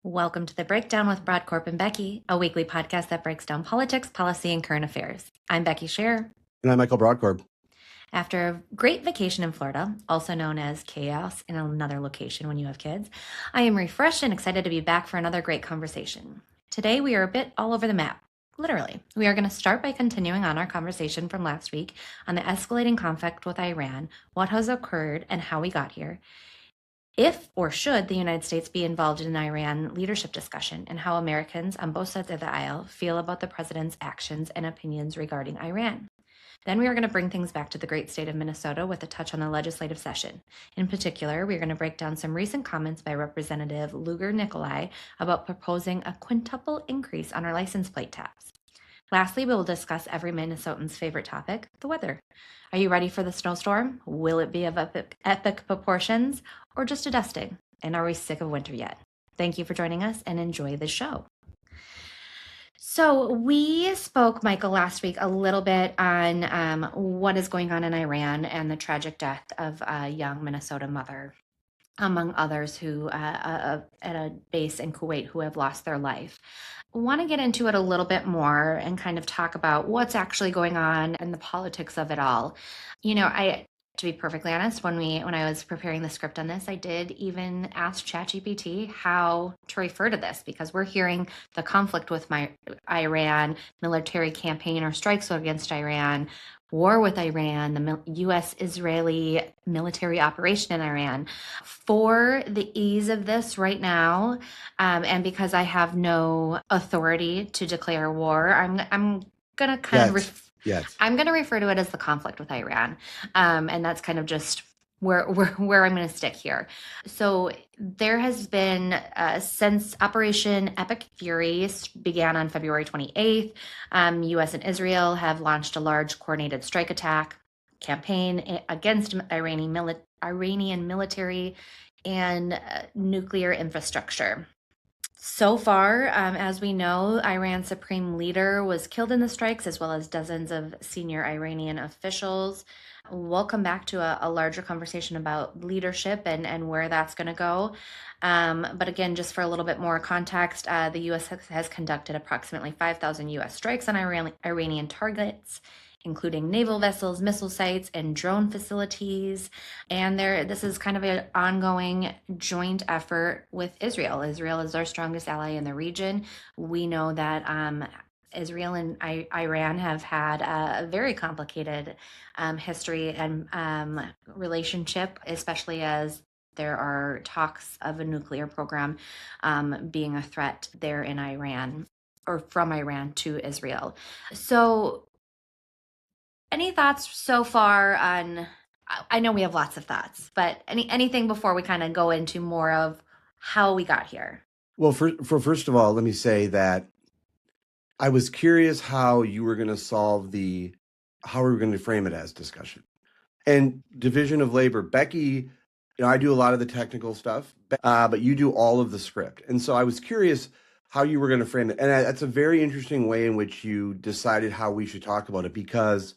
Welcome to the Breakdown with Brodkorb and Becky, a weekly podcast that breaks down politics, policy, and current affairs. I'm Becky Scherr. And I'm Michael Brodkorb. After a great vacation in Florida, also known as chaos in another location when you have kids, I am refreshed and excited to be back for another great conversation. Today we are a bit all over the map. Literally, we are going to start by continuing on our conversation from last week on the escalating conflict with Iran, what has occurred, and how we got here. If or should the United States be involved in an Iran leadership discussion, and how Americans on both sides of the aisle feel about the president's actions and opinions regarding Iran. Then we are going to bring things back to the great state of Minnesota with a touch on the legislative session. In particular, we're going to break down some recent comments by Representative Luger-Nikolai about proposing a quintuple increase on our license plate tax. Lastly, we will discuss every Minnesotan's favorite topic, the weather. Are you ready for the snowstorm? Will it be of epic proportions or just a dusting? And are we sick of winter yet? Thank you for joining us and enjoy the show. So we spoke, Michael, last week a little bit on what is going on in Iran and the tragic death of a young Minnesota mother, among others who at a base in Kuwait who have lost their life. I want to get into it a little bit more and kind of talk about what's actually going on and the politics of it all. To be perfectly honest, when I was preparing the script on this, I did even ask ChatGPT how to refer to this, because we're hearing the conflict with Iran, military campaign or strikes against Iran, war with Iran, the U.S.-Israeli military operation in Iran. For the ease of this right now, and because I have no authority to declare war, I'm gonna kind of I'm going to refer to it as the conflict with Iran, and that's kind of just where I'm going to stick here. So there has been, since Operation Epic Fury began on February 28th, U.S. and Israel have launched a large coordinated strike attack campaign against Iranian military and nuclear infrastructure. So far, as we know, Iran's supreme leader was killed in the strikes, as well as dozens of senior Iranian officials. We'll come back to a larger conversation about leadership and where that's going to go. But again, just for a little bit more context, the U.S. has conducted approximately 5,000 U.S. strikes on Iranian targets, including naval vessels, missile sites, and drone facilities. And this is kind of an ongoing joint effort with Israel. Israel is our strongest ally in the region. We know that Israel and Iran have had a very complicated history and relationship, especially as there are talks of a nuclear program being a threat there in Iran, or from Iran to Israel. So any thoughts so far on, I know we have lots of thoughts, but anything before we kind of go into more of how we got here? Well, first of all, let me say that I was curious how you were going to how we were going to frame it as discussion. And division of labor, Becky, I do a lot of the technical stuff, but you do all of the script. And so I was curious how you were going to frame it. And that's a very interesting way in which you decided how we should talk about it, because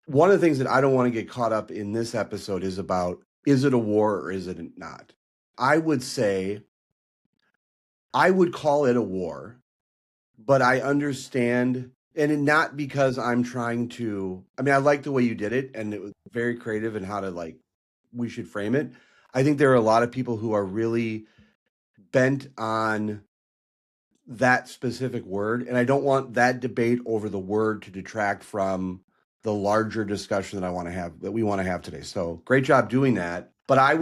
one of the things that I don't want to get caught up in this episode is about, is it a war or is it not? I would say, I would call it a war, but I understand, and not because I'm trying to, I like the way you did it, and it was very creative in how to, we should frame it. I think there are a lot of people who are really bent on that specific word, and I don't want that debate over the word to detract from the larger discussion that we want to have today. So great job doing that. But I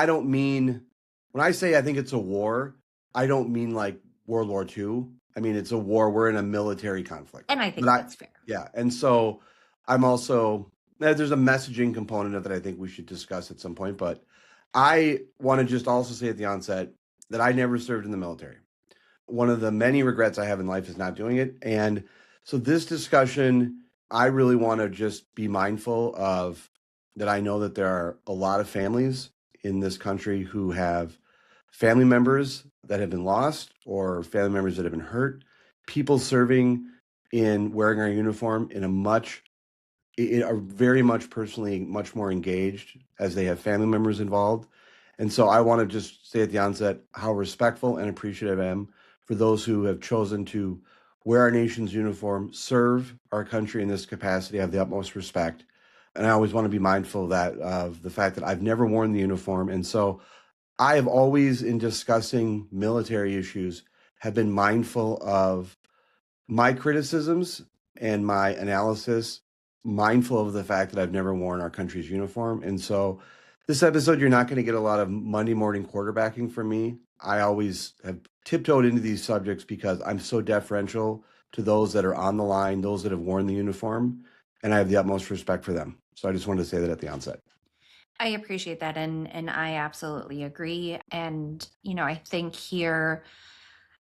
don't mean, when I say I think it's a war, I don't mean like World War II. I mean, it's a war. We're in a military conflict. And I think that's fair. Yeah. And so there's a messaging component of it I think we should discuss at some point. But I want to just also say at the onset that I never served in the military. One of the many regrets I have in life is not doing it. And so this discussion, I really want to just be mindful of that. I know that there are a lot of families in this country who have family members that have been lost or family members that have been hurt, people serving in wearing our uniform are very much personally much more engaged as they have family members involved. And so I want to just say at the onset how respectful and appreciative I am for those who have chosen to wear our nation's uniform, serve our country in this capacity. I have the utmost respect. And I always want to be mindful of that, of the fact that I've never worn the uniform. And so I have always, in discussing military issues, have been mindful of my criticisms and my analysis, mindful of the fact that I've never worn our country's uniform. And so this episode, you're not going to get a lot of Monday morning quarterbacking from me. I always have tiptoed into these subjects because I'm so deferential to those that are on the line, those that have worn the uniform, and I have the utmost respect for them. So I just wanted to say that at the onset. I appreciate that, and I absolutely agree. And I think here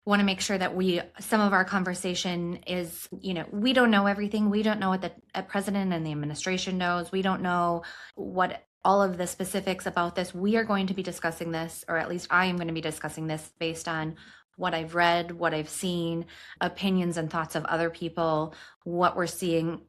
want to make sure that some of our conversation is, we don't know everything. We don't know what the president and the administration knows. We don't know what all of the specifics about this. We are going to be discussing this, or at least I am going to be discussing this based on what I've read, what I've seen, opinions and thoughts of other people, what we're seeing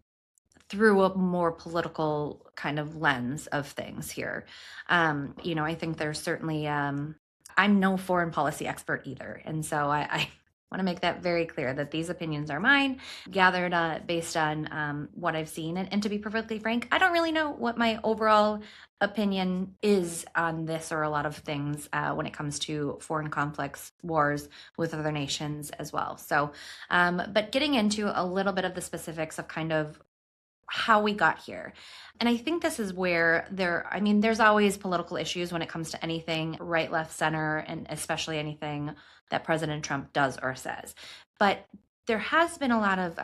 through a more political kind of lens of things here. I think there's certainly, I'm no foreign policy expert either. And so I want to make that very clear that these opinions are mine, gathered based on what I've seen. And to be perfectly frank, I don't really know what my overall opinion is on this or a lot of things when it comes to foreign conflicts, wars with other nations as well. So, but getting into a little bit of the specifics of kind of how we got here. And I think this is where there's always political issues when it comes to anything right, left, center, and especially anything that President Trump does or says. But there has been a lot of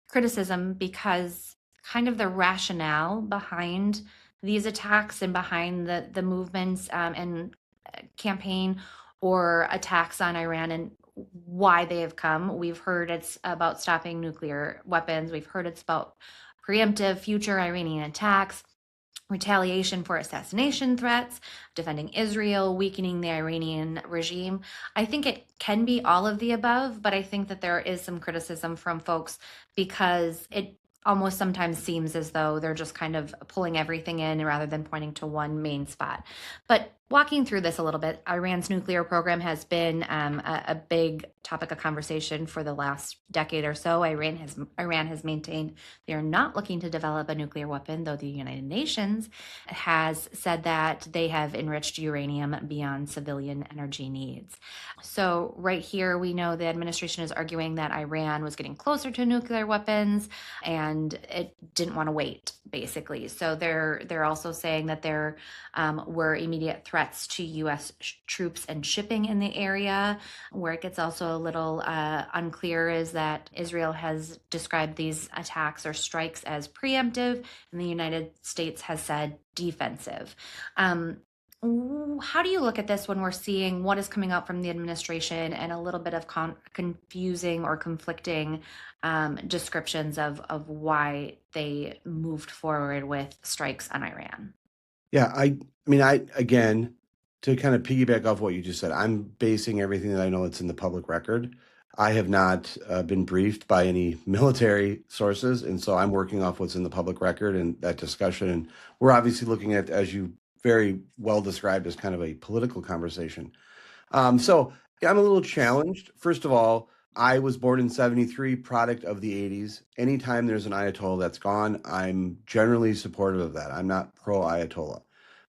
criticism because kind of the rationale behind these attacks and behind the movements and campaign or attacks on Iran and why they have come. We've heard it's about stopping nuclear weapons. We've heard it's about preemptive future Iranian attacks, retaliation for assassination threats, defending Israel, weakening the Iranian regime. I think it can be all of the above, but I think that there is some criticism from folks because it almost sometimes seems as though they're just kind of pulling everything in rather than pointing to one main spot. But walking through this a little bit, Iran's nuclear program has been a big topic of conversation for the last decade or so. Iran has maintained they are not looking to develop a nuclear weapon, though the United Nations has said that they have enriched uranium beyond civilian energy needs. So right here, we know the administration is arguing that Iran was getting closer to nuclear weapons and it didn't want to wait, basically. So they're also saying that there were immediate threats to U.S. troops and shipping in the area. Where it gets also a little unclear is that Israel has described these attacks or strikes as preemptive, and the United States has said defensive. How do you look at this when we're seeing what is coming out from the administration and a little bit of confusing or conflicting descriptions of why they moved forward with strikes on Iran? Yeah, I again, to kind of piggyback off what you just said, I'm basing everything that I know that's in the public record. I have not been briefed by any military sources, and so I'm working off what's in the public record and that discussion. And we're obviously looking at, as you very well described, as kind of a political conversation. So yeah, I'm a little challenged. First of all, I was born in 73, product of the 80s. Anytime there's an Ayatollah that's gone, I'm generally supportive of that. I'm not pro Ayatollah.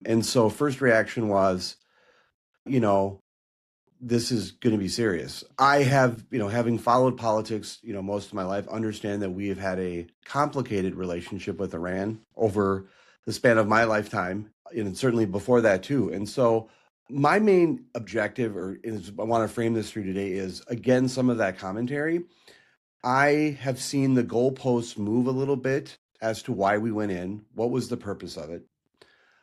And so first reaction was, you know, this is going to be serious. I have, having followed politics, most of my life, understand that we have had a complicated relationship with Iran over the span of my lifetime, and certainly before that too. And so my main objective, I want to frame this through today, is again some of that commentary. I have seen the goalposts move a little bit as to why we went in, what was the purpose of it.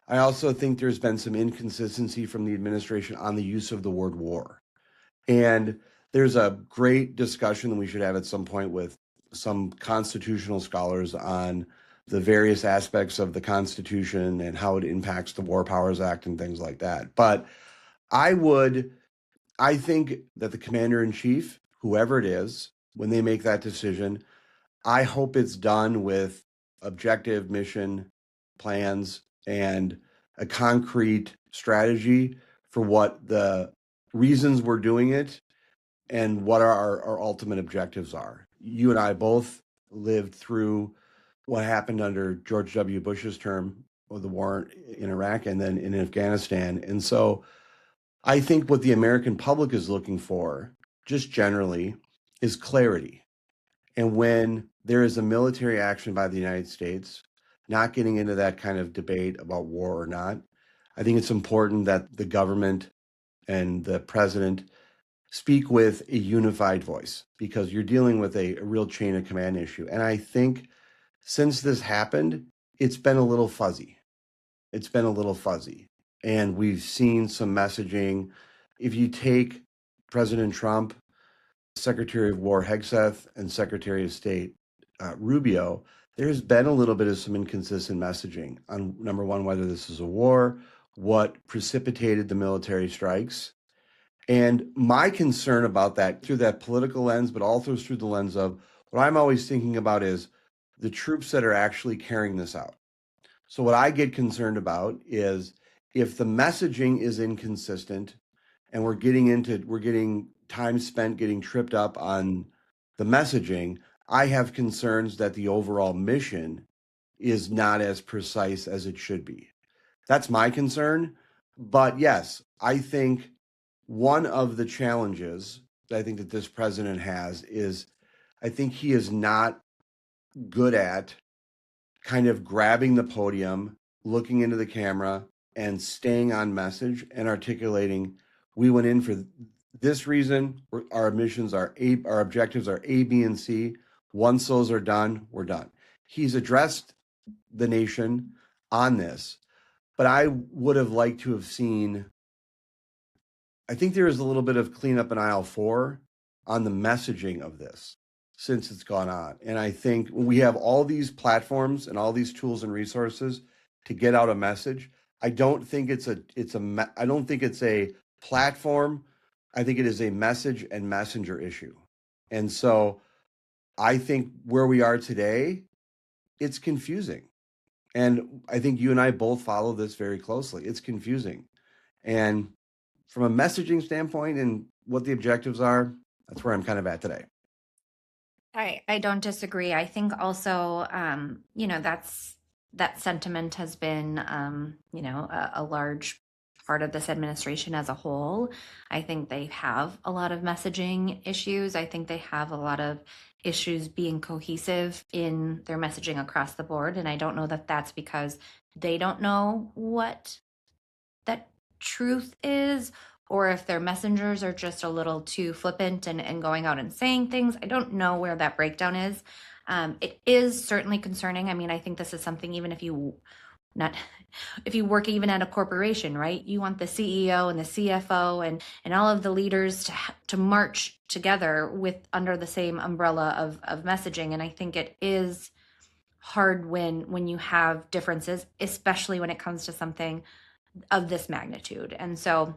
I also think there's been some inconsistency from the administration on the use of the word war. And there's a great discussion that we should have at some point with some constitutional scholars on the various aspects of the Constitution and how it impacts the War Powers Act and things like that. But I think that the commander in chief, whoever it is, when they make that decision, I hope it's done with objective mission plans and a concrete strategy for what the reasons we're doing it and what our ultimate objectives are. You and I both lived through what happened under George W. Bush's term of the war in Iraq and then in Afghanistan. And so I think what the American public is looking for, just generally, is clarity. And when there is a military action by the United States, not getting into that kind of debate about war or not, I think it's important that the government and the president speak with a unified voice because you're dealing with a real chain of command issue. And I think since this happened, it's been a little fuzzy. It's been a little fuzzy. And we've seen some messaging. If you take President Trump, Secretary of War Hegseth, and Secretary of State Rubio, there's been a little bit of some inconsistent messaging on, number one, whether this is a war, what precipitated the military strikes. And my concern about that through that political lens, but also through the lens of what I'm always thinking about is the troops that are actually carrying this out. So what I get concerned about is if the messaging is inconsistent and we're getting time spent getting tripped up on the messaging, I have concerns that the overall mission is not as precise as it should be. That's my concern. But yes, I think one of the challenges that I think that this president has is I think he is not good at kind of grabbing the podium, looking into the camera, and staying on message and articulating, we went in for this reason, our missions are our objectives are A, B, and C. Once those are done, we're done. He's addressed the nation on this, but I would have liked to have seen, I think there is a little bit of cleanup in aisle 4 on the messaging of this since it's gone on. And I think we have all these platforms and all these tools and resources to get out a message. I don't think it's a platform. I think it is a message and messenger issue. And so I think where we are today, it's confusing. And I think you and I both follow this very closely. It's confusing. And from a messaging standpoint and what the objectives are, that's where I'm kind of at today. I don't disagree. I think also, that sentiment has been, a large part of this administration as a whole. I think they have a lot of messaging issues. I think they have a lot of issues being cohesive in their messaging across the board. And I don't know that that's because they don't know what that truth is, or if their messengers are just a little too flippant and going out and saying things. I don't know where that breakdown is. It is certainly concerning. I mean, I think this is something, even if you work even at a corporation, right? You want the CEO and the CFO and all of the leaders to march together with under the same umbrella of messaging. And I think it is hard when you have differences, especially when it comes to something of this magnitude. And so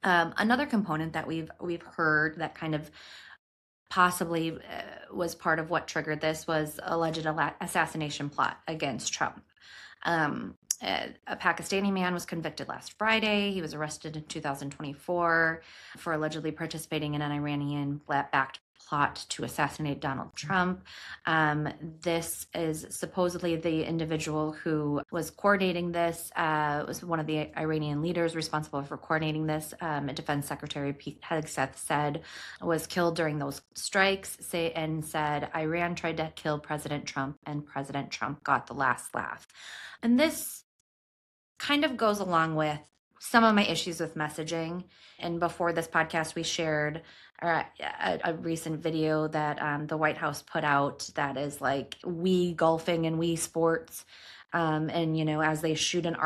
another component that we've heard that kind of possibly was part of what triggered this was alleged assassination plot against Trump. A Pakistani man was convicted last Friday. He was arrested in 2024 for allegedly participating in an Iranian-backed plot to assassinate Donald Trump. This is supposedly the individual who was coordinating this, was one of the Iranian leaders responsible for coordinating this. Defense Secretary Pete Hegseth said was killed during those strikes, and said Iran tried to kill President Trump and President Trump got the last laugh. And this kind of goes along with some of my issues with messaging. And before this podcast, we shared a recent video that the White House put out that is like we golfing and we sports. And, as they shoot an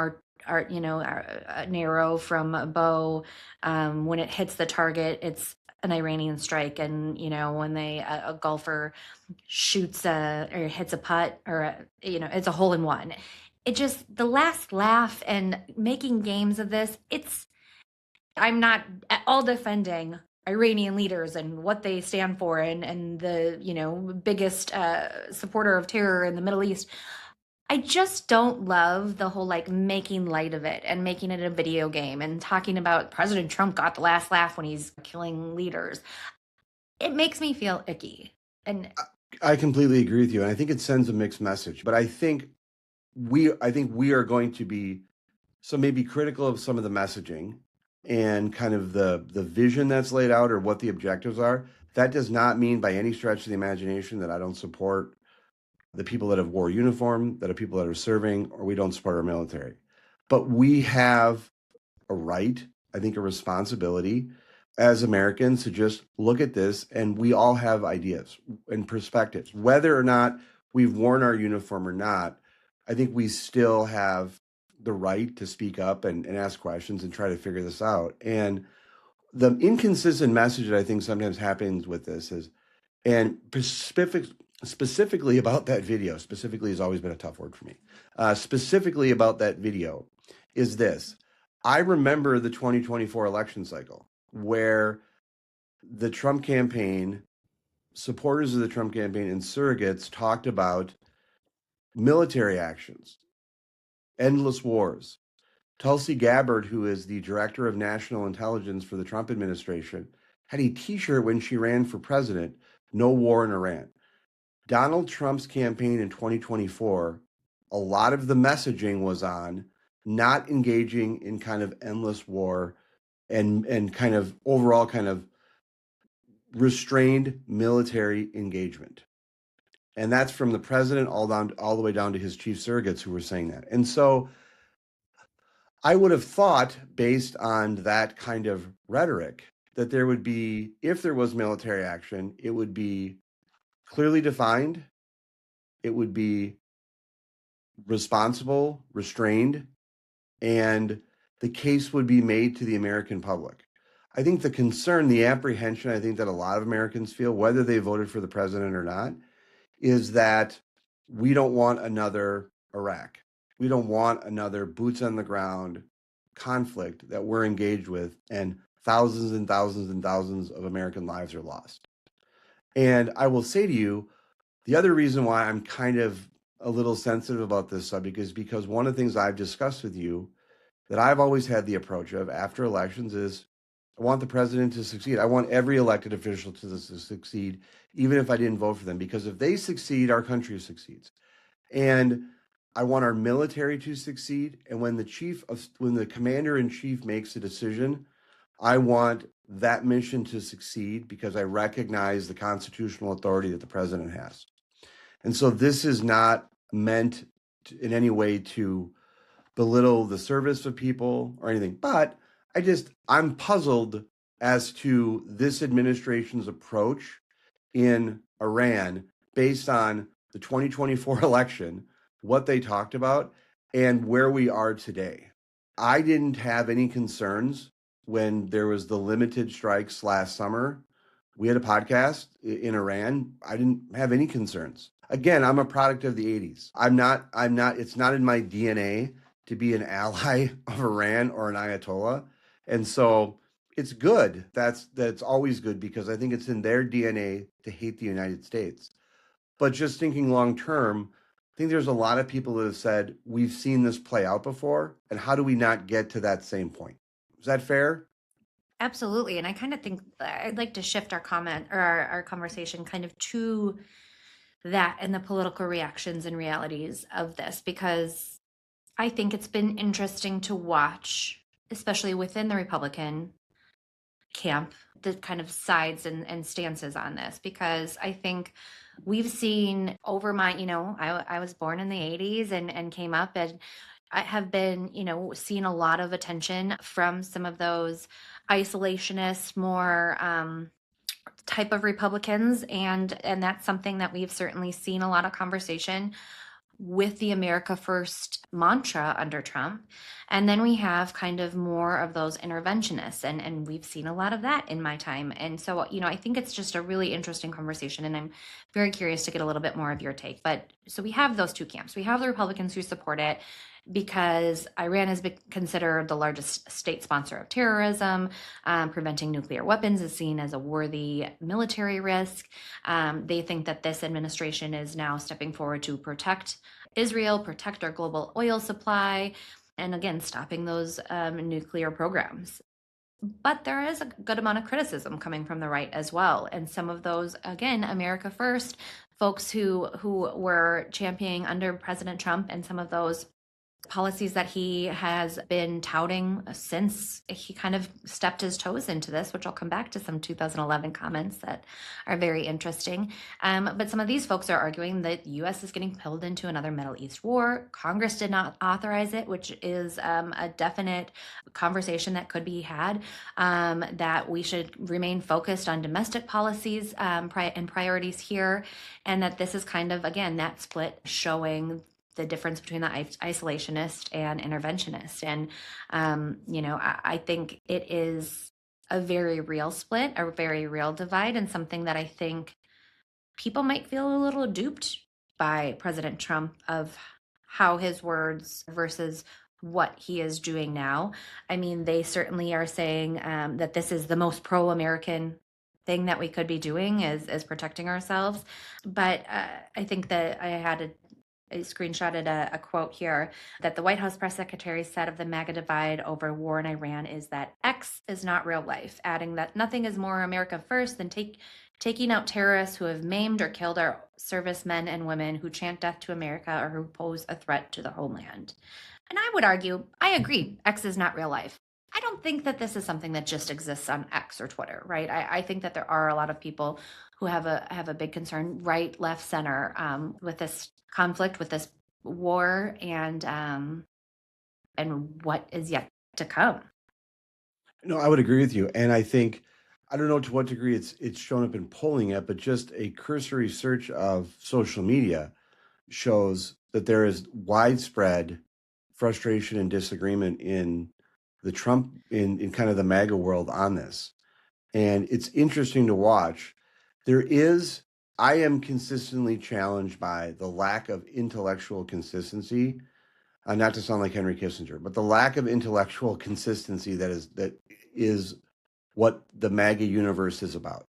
an arrow from a bow, when it hits the target, it's an Iranian strike. And, when a golfer shoots or hits a putt or, it's a hole in one. It just, the last laugh and making games of this, I'm not at all defending Iranian leaders and what they stand for and the, biggest supporter of terror in the Middle East. I just don't love the whole like making light of it and making it a video game and talking about President Trump got the last laugh when he's killing leaders. It makes me feel icky. And I completely agree with you, and I think it sends a mixed message. But I think we are going to be maybe critical of some of the messaging and kind of the vision that's laid out or what the objectives are. That does not mean by any stretch of the imagination that I don't support the people that have wore uniform, that are people that are serving, or we don't support our military. But we have a right, I think a responsibility as Americans to just look at this, and we all have ideas and perspectives. Whether or not we've worn our uniform or not, I think we still have the right to speak up and ask questions and try to figure this out. And the inconsistent message that I think sometimes happens with this is, and specifically about that video, specifically has always been a tough word for me. Specifically about that video is this. I remember the 2024 election cycle where the Trump campaign, supporters of the Trump campaign and surrogates talked about military actions, endless wars. Tulsi Gabbard, who is the director of national intelligence for the Trump administration, had a t-shirt when she ran for president, "No war in Iran." Donald Trump's campaign in 2024, a lot of the messaging was on not engaging in kind of endless war and kind of overall kind of restrained military engagement. And that's from the president all the way down to his chief surrogates who were saying that. And so I would have thought, based on that kind of rhetoric, that there would be, if there was military action, it would be clearly defined, it would be responsible, restrained, and the case would be made to the American public. I think the concern, the apprehension, I think that a lot of Americans feel, whether they voted for the president or not, is that we don't want another Iraq. We don't want another boots on the ground conflict that we're engaged with, and thousands and thousands and thousands of American lives are lost. And I will say to you, the other reason why I'm kind of a little sensitive about this subject is because one of the things I've discussed with you that I've always had the approach of after elections is I want the president to succeed. I want every elected official to succeed, even if I didn't vote for them, because if they succeed, our country succeeds. And I want our military to succeed. And when the commander in chief makes a decision, I want that mission to succeed because I recognize the constitutional authority that the president has. And so this is not meant in any way to belittle the service of people or anything, but I'm puzzled as to this administration's approach in Iran based on the 2024 election, what they talked about, and where we are today. I didn't have any concerns when there was the limited strikes last summer. We had a podcast in Iran. I didn't have any concerns. Again, I'm a product of the 80s. It's not in my DNA to be an ally of Iran or an Ayatollah. And so it's good. That's always good because I think it's in their DNA to hate the United States. But just thinking long term, I think there's a lot of people that have said, we've seen this play out before, and how do we not get to that same point? Is that fair? absolutely. And I kind of think I'd like to shift our comment or our conversation kind of to that and the political reactions and realities of this, because I think it's been interesting to watch, especially within the Republican camp, the kind of sides and stances on this, because I think we've seen over my, I was born in the 80s and came up, and I have been, seeing a lot of attention from some of those isolationist, more type of Republicans, and that's something that we've certainly seen a lot of conversation with the America First mantra under Trump. And then we have kind of more of those interventionists, and we've seen a lot of that in my time. And so, I think it's just a really interesting conversation, and I'm very curious to get a little bit more of your take. But so we have those two camps. We have the Republicans who support it, because Iran has been considered the largest state sponsor of terrorism. Preventing nuclear weapons is seen as a worthy military risk. They think that this administration is now stepping forward to protect Israel, protect our global oil supply, and again, stopping those nuclear programs. But there is a good amount of criticism coming from the right as well. And some of those, again, America First folks who were championing under President Trump, and some of those policies that he has been touting since he kind of stepped his toes into this, which I'll come back to some 2011 comments that are very interesting. But some of these folks are arguing that the U.S. is getting pulled into another Middle East war. Congress did not authorize it, which is a definite conversation that could be had, that we should remain focused on domestic policies and priorities here, and that this is kind of, again, that split showing the difference between the isolationist and interventionist. And, I think it is a very real split, a very real divide, and something that I think people might feel a little duped by President Trump of how his words versus what he is doing now. I mean, they certainly are saying that this is the most pro-American thing that we could be doing is protecting ourselves. But I think that I screenshotted a quote here that the White House press secretary said of the MAGA divide over war in Iran is that X is not real life, adding that nothing is more America first than taking out terrorists who have maimed or killed our servicemen and women who chant death to America or who pose a threat to the homeland. And I would argue, I agree, X is not real life. I don't think that this is something that just exists on X or Twitter, right? I think that there are a lot of people who have a big concern, right, left, center, with this conflict, with this war, and what is yet to come. No, I would agree with you. And I think, I don't know to what degree it's shown up in polling yet, but just a cursory search of social media shows that there is widespread frustration and disagreement in the Trump, in kind of the MAGA world on this. And it's interesting to watch. I am consistently challenged by the lack of intellectual consistency, not to sound like Henry Kissinger, but the lack of intellectual consistency that is what the MAGA universe is about.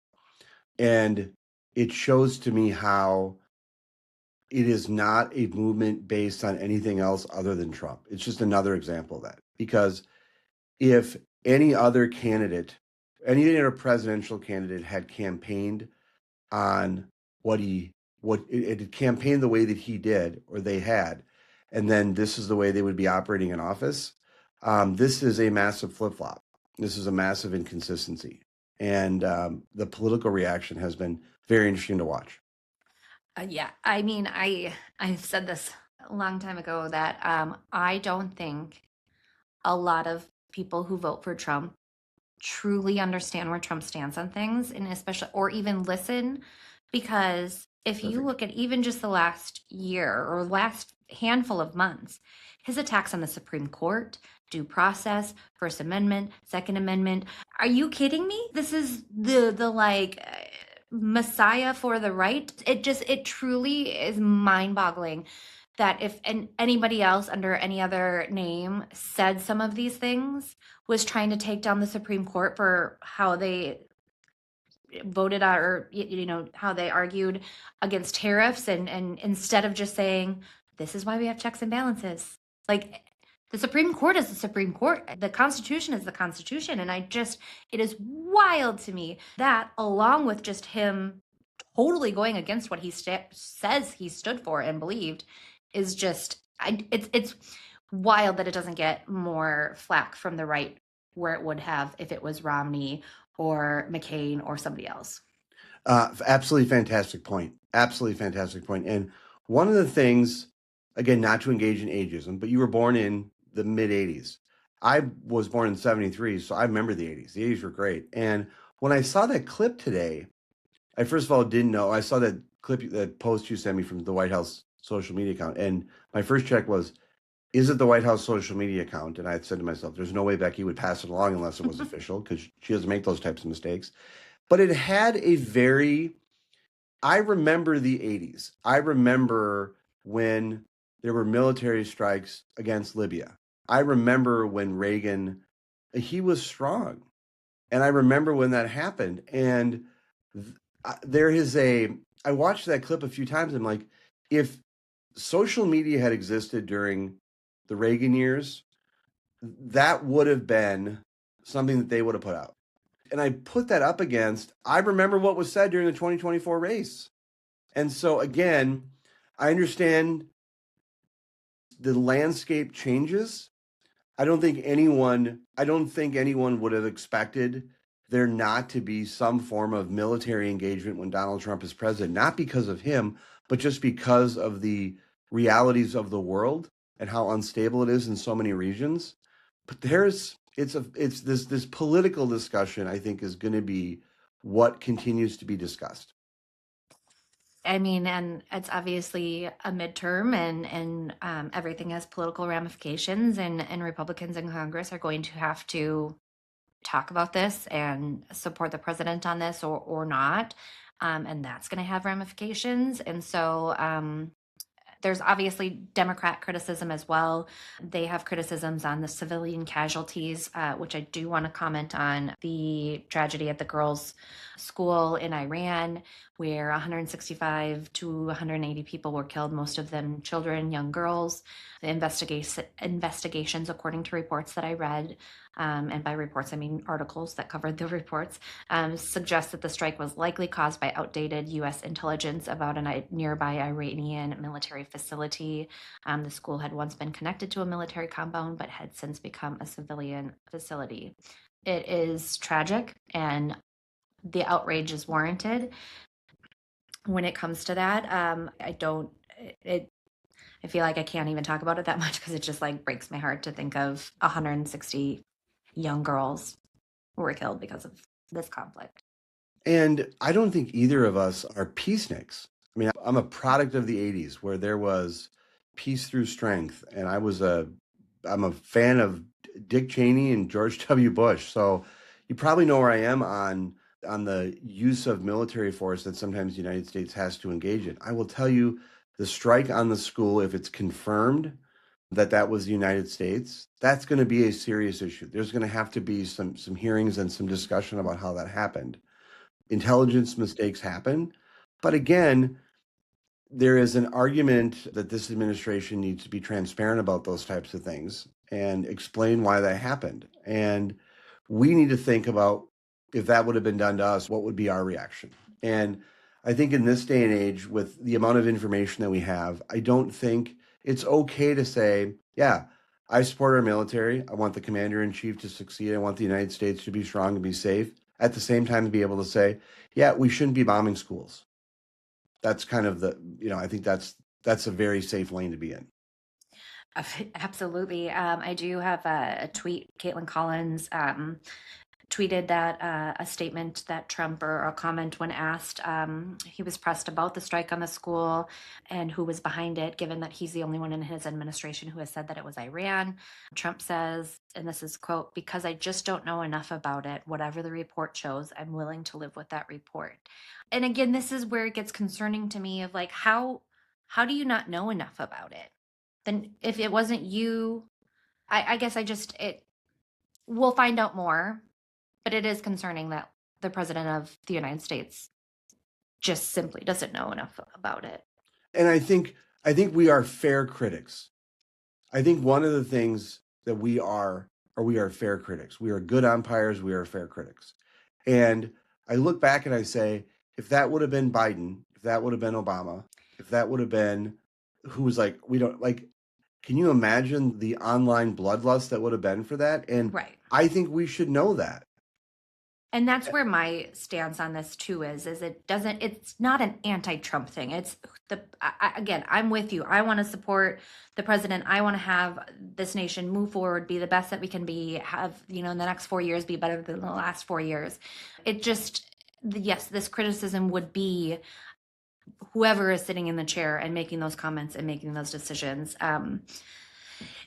And it shows to me how it is not a movement based on anything else other than Trump. It's just another example of that. Because if any other presidential candidate had campaigned on it campaigned the way that he did, or they had, and then this is the way they would be operating in office, this is a massive flip-flop. This is a massive inconsistency. And the political reaction has been very interesting to watch. Yeah, I mean, I've said this a long time ago that I don't think a lot of people who vote for Trump truly understand where Trump stands on things, and especially, or even listen, because if you look at even just the last year or last handful of months, his attacks on the Supreme Court, due process, First Amendment, Second Amendment, are you kidding me? This is the like messiah for the right. It truly is mind-boggling that if anybody else under any other name said some of these things, was trying to take down the Supreme Court for how they voted out, or how they argued against tariffs, and instead of just saying, this is why we have checks and balances. Like, the Supreme Court is the Supreme Court. The Constitution is the Constitution. And it is wild to me that, along with just him totally going against what he says he stood for and believed, is just, it's wild that it doesn't get more flack from the right where it would have if it was Romney or McCain or somebody else. Absolutely fantastic point. Absolutely fantastic point. And one of the things, again, not to engage in ageism, but you were born in the mid 80s. I was born in 73, so I remember the 80s. The 80s were great. And when I saw that clip today, I first of all didn't know. I saw that clip, that post you sent me from the White House social media account. And my first check was, is it the White House social media account? And I said to myself, there's no way Becky would pass it along unless it was official, because she doesn't make those types of mistakes. But it had I remember the 80s. I remember when there were military strikes against Libya. I remember when Reagan, he was strong. And I remember when that happened. And there is I watched that clip a few times. I'm like, if social media had existed during the Reagan years, that would have been something that they would have put out. And I put that up against, I remember what was said during the 2024 race. And so again, I understand the landscape changes. I don't think anyone would have expected there not to be some form of military engagement when Donald Trump is president, not because of him, but just because of the realities of the world and how unstable it is in so many regions. But it's this political discussion, I think, is going to be what continues to be discussed. I mean, and it's obviously a midterm, and everything has political ramifications, and Republicans in Congress are going to have to talk about this and support the president on this or not, and that's going to have ramifications. And so there's obviously Democrat criticism as well. They have criticisms on the civilian casualties, which I do want to comment on the tragedy at the girls' school in Iran, where 165 to 180 people were killed, most of them children, young girls. The investigations, according to reports that I read, and by reports I mean articles that covered the reports, suggest that the strike was likely caused by outdated U.S. intelligence about a nearby Iranian military facility. The school had once been connected to a military compound, but had since become a civilian facility. It is tragic, and the outrage is warranted. When it comes to that, I feel like I can't even talk about it that much because it just like breaks my heart to think of 160 young girls who were killed because of this conflict. And I don't think either of us are peaceniks. I mean, I'm a product of the 80s where there was peace through strength. And I'm a fan of Dick Cheney and George W. Bush. So you probably know where I am on the use of military force that sometimes the United States has to engage in. I will tell you the strike on the school, if it's confirmed that was the United States, that's going to be a serious issue. There's going to have to be some hearings and some discussion about how that happened. Intelligence mistakes happen. But again, there is an argument that this administration needs to be transparent about those types of things and explain why that happened. And we need to think about if that would have been done to us, what would be our reaction? And I think in this day and age, with the amount of information that we have, I don't think it's okay to say, yeah, I support our military. I want the commander in chief to succeed. I want the United States to be strong and be safe. At the same time, to be able to say, yeah, we shouldn't be bombing schools. That's kind of I think that's a very safe lane to be in. Absolutely. I do have a tweet. Caitlin Collins tweeted that a statement that Trump, or a comment when asked, he was pressed about the strike on the school and who was behind it, given that he's the only one in his administration who has said that it was Iran. Trump says, and this is quote, "Because I just don't know enough about it. Whatever the report shows, I'm willing to live with that report." And again, this is where it gets concerning to me of like, how do you not know enough about it? Then if it wasn't you, I guess we'll find out more. But it is concerning that the president of the United States just simply doesn't know enough about it. And I think we are fair critics. I think one of the things that we are fair critics. We are good umpires. We are fair critics. And I look back and I say, if that would have been Biden, if that would have been Obama, if that would have been who was like, we don't like, can you imagine the online bloodlust that would have been for that? And Right. I think we should know that. And that's where my stance on this too is it's not an anti-Trump thing. It's again, I'm with you. I want to support the president. I want to have this nation move forward, be the best that we can be, have, in the next 4 years be better than the last 4 years. It just, yes, this criticism would be whoever is sitting in the chair and making those comments and making those decisions.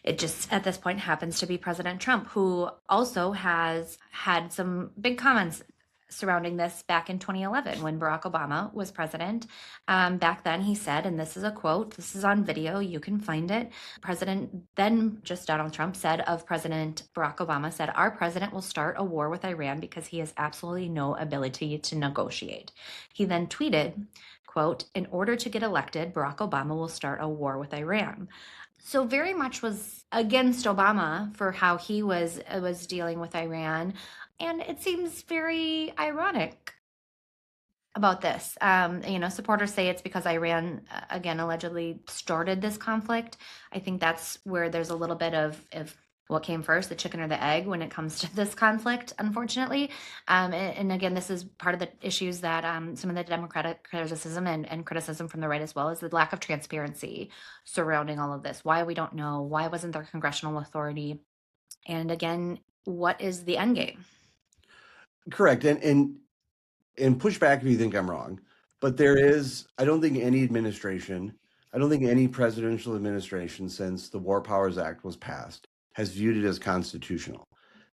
It just at this point happens to be President Trump, who also has had some big comments surrounding this back in 2011 when Barack Obama was president. Back then, he said, and this is a quote, this is on video, you can find it. Just Donald Trump said of President Barack Obama, said, "Our president will start a war with Iran because he has absolutely no ability to negotiate." He then tweeted, quote, "In order to get elected, Barack Obama will start a war with Iran." So very much was against Obama for how he was dealing with Iran, and it seems very ironic about this. Supporters say it's because Iran, again, allegedly started this conflict. I think that's where there's a little bit of what came first, the chicken or the egg, when it comes to this conflict, unfortunately. And again, this is part of the issues that some of the Democratic criticism and criticism from the right as well is the lack of transparency surrounding all of this. Why we don't know, why wasn't there congressional authority? And again, what is the end game? Correct. And push back if you think I'm wrong. But there is, I don't think any administration, I don't think any presidential administration since the War Powers Act was passed has viewed it as constitutional.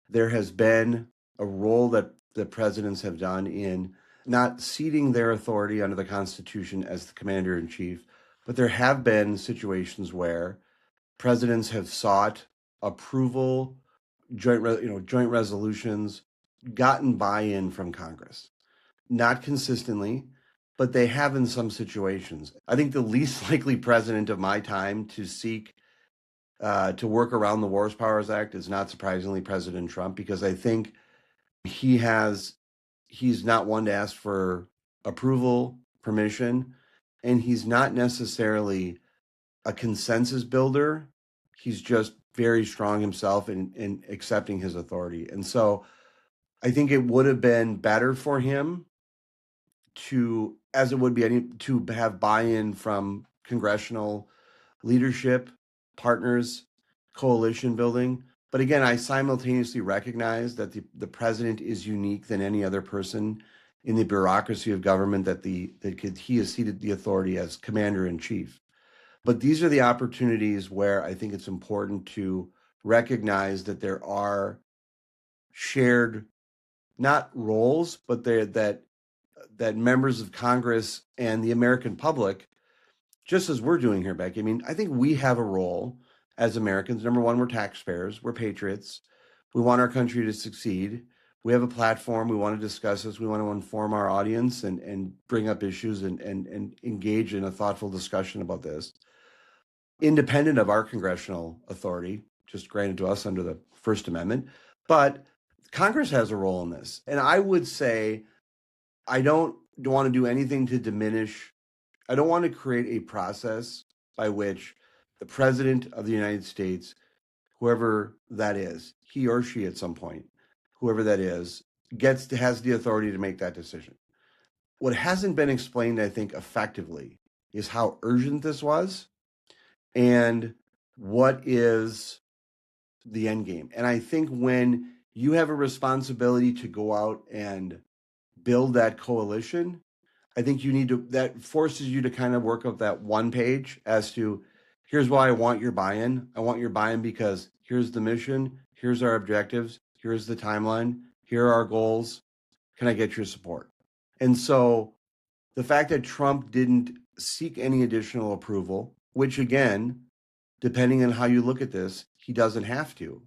There has been a role that the presidents have done in not ceding their authority under the Constitution as the commander in chief, but there have been situations where presidents have sought approval, joint resolutions, gotten buy-in from Congress. Not consistently, but they have in some situations. I think the least likely president of my time to seek to work around the Wars Powers Act is not surprisingly President Trump, because I think he's not one to ask for approval, permission, and he's not necessarily a consensus builder. He's just very strong himself in accepting his authority. And so I think it would have been better for him to, as it would be to have buy-in from congressional leadership, partners, coalition building. But again, I simultaneously recognize that the president is unique than any other person in the bureaucracy of government, he has ceded the authority as commander in chief. But these are the opportunities where I think it's important to recognize that there are shared, not roles, but that members of Congress and the American public, just as we're doing here, Becky. I mean, I think we have a role as Americans. Number one, we're taxpayers, we're patriots. We want our country to succeed. We have a platform. We want to discuss this. We want to inform our audience and bring up issues and engage in a thoughtful discussion about this, independent of our congressional authority, just granted to us under the First Amendment. But Congress has a role in this. And I would say I don't want to do anything to diminish. I don't want to create a process by which the president of the United States, whoever that is, he or she at some point, whoever that is, has the authority to make that decision. What hasn't been explained, I think, effectively is how urgent this was and what is the end game. And I think when you have a responsibility to go out and build that coalition, I think that forces you to kind of work up that one page as to, here's why I want your buy-in. I want your buy-in because here's the mission, here's our objectives, here's the timeline, here are our goals. Can I get your support? And so the fact that Trump didn't seek any additional approval, which again, depending on how you look at this, he doesn't have to.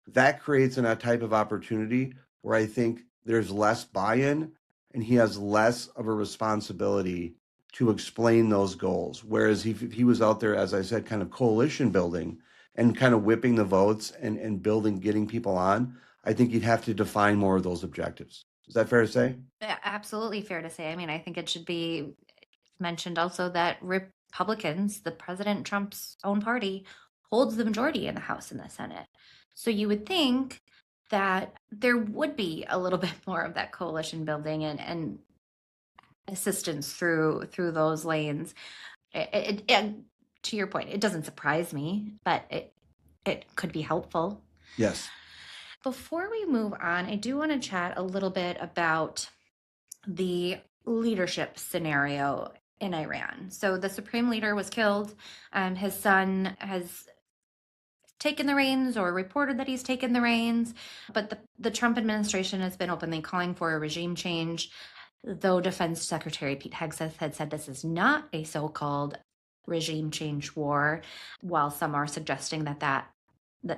That creates a type of opportunity where I think there's less buy-in and he has less of a responsibility to explain those goals. Whereas if he was out there, as I said, kind of coalition building and kind of whipping the votes and building, getting people on, I think he'd have to define more of those objectives. Is that fair to say? Yeah, absolutely fair to say. I mean, I think it should be mentioned also that Republicans, the President Trump's own party, holds the majority in the House and the Senate. So you would think that there would be a little bit more of that coalition building and assistance through those lanes. And to your point, it doesn't surprise me, but it could be helpful. Yes. Before we move on, I do want to chat a little bit about the leadership scenario in Iran. So the supreme leader was killed. His son has taken the reins or reported that he's taken the reins. But the Trump administration has been openly calling for a regime change, though Defense Secretary Pete Hegseth had said this is not a so-called regime change war, while some are suggesting that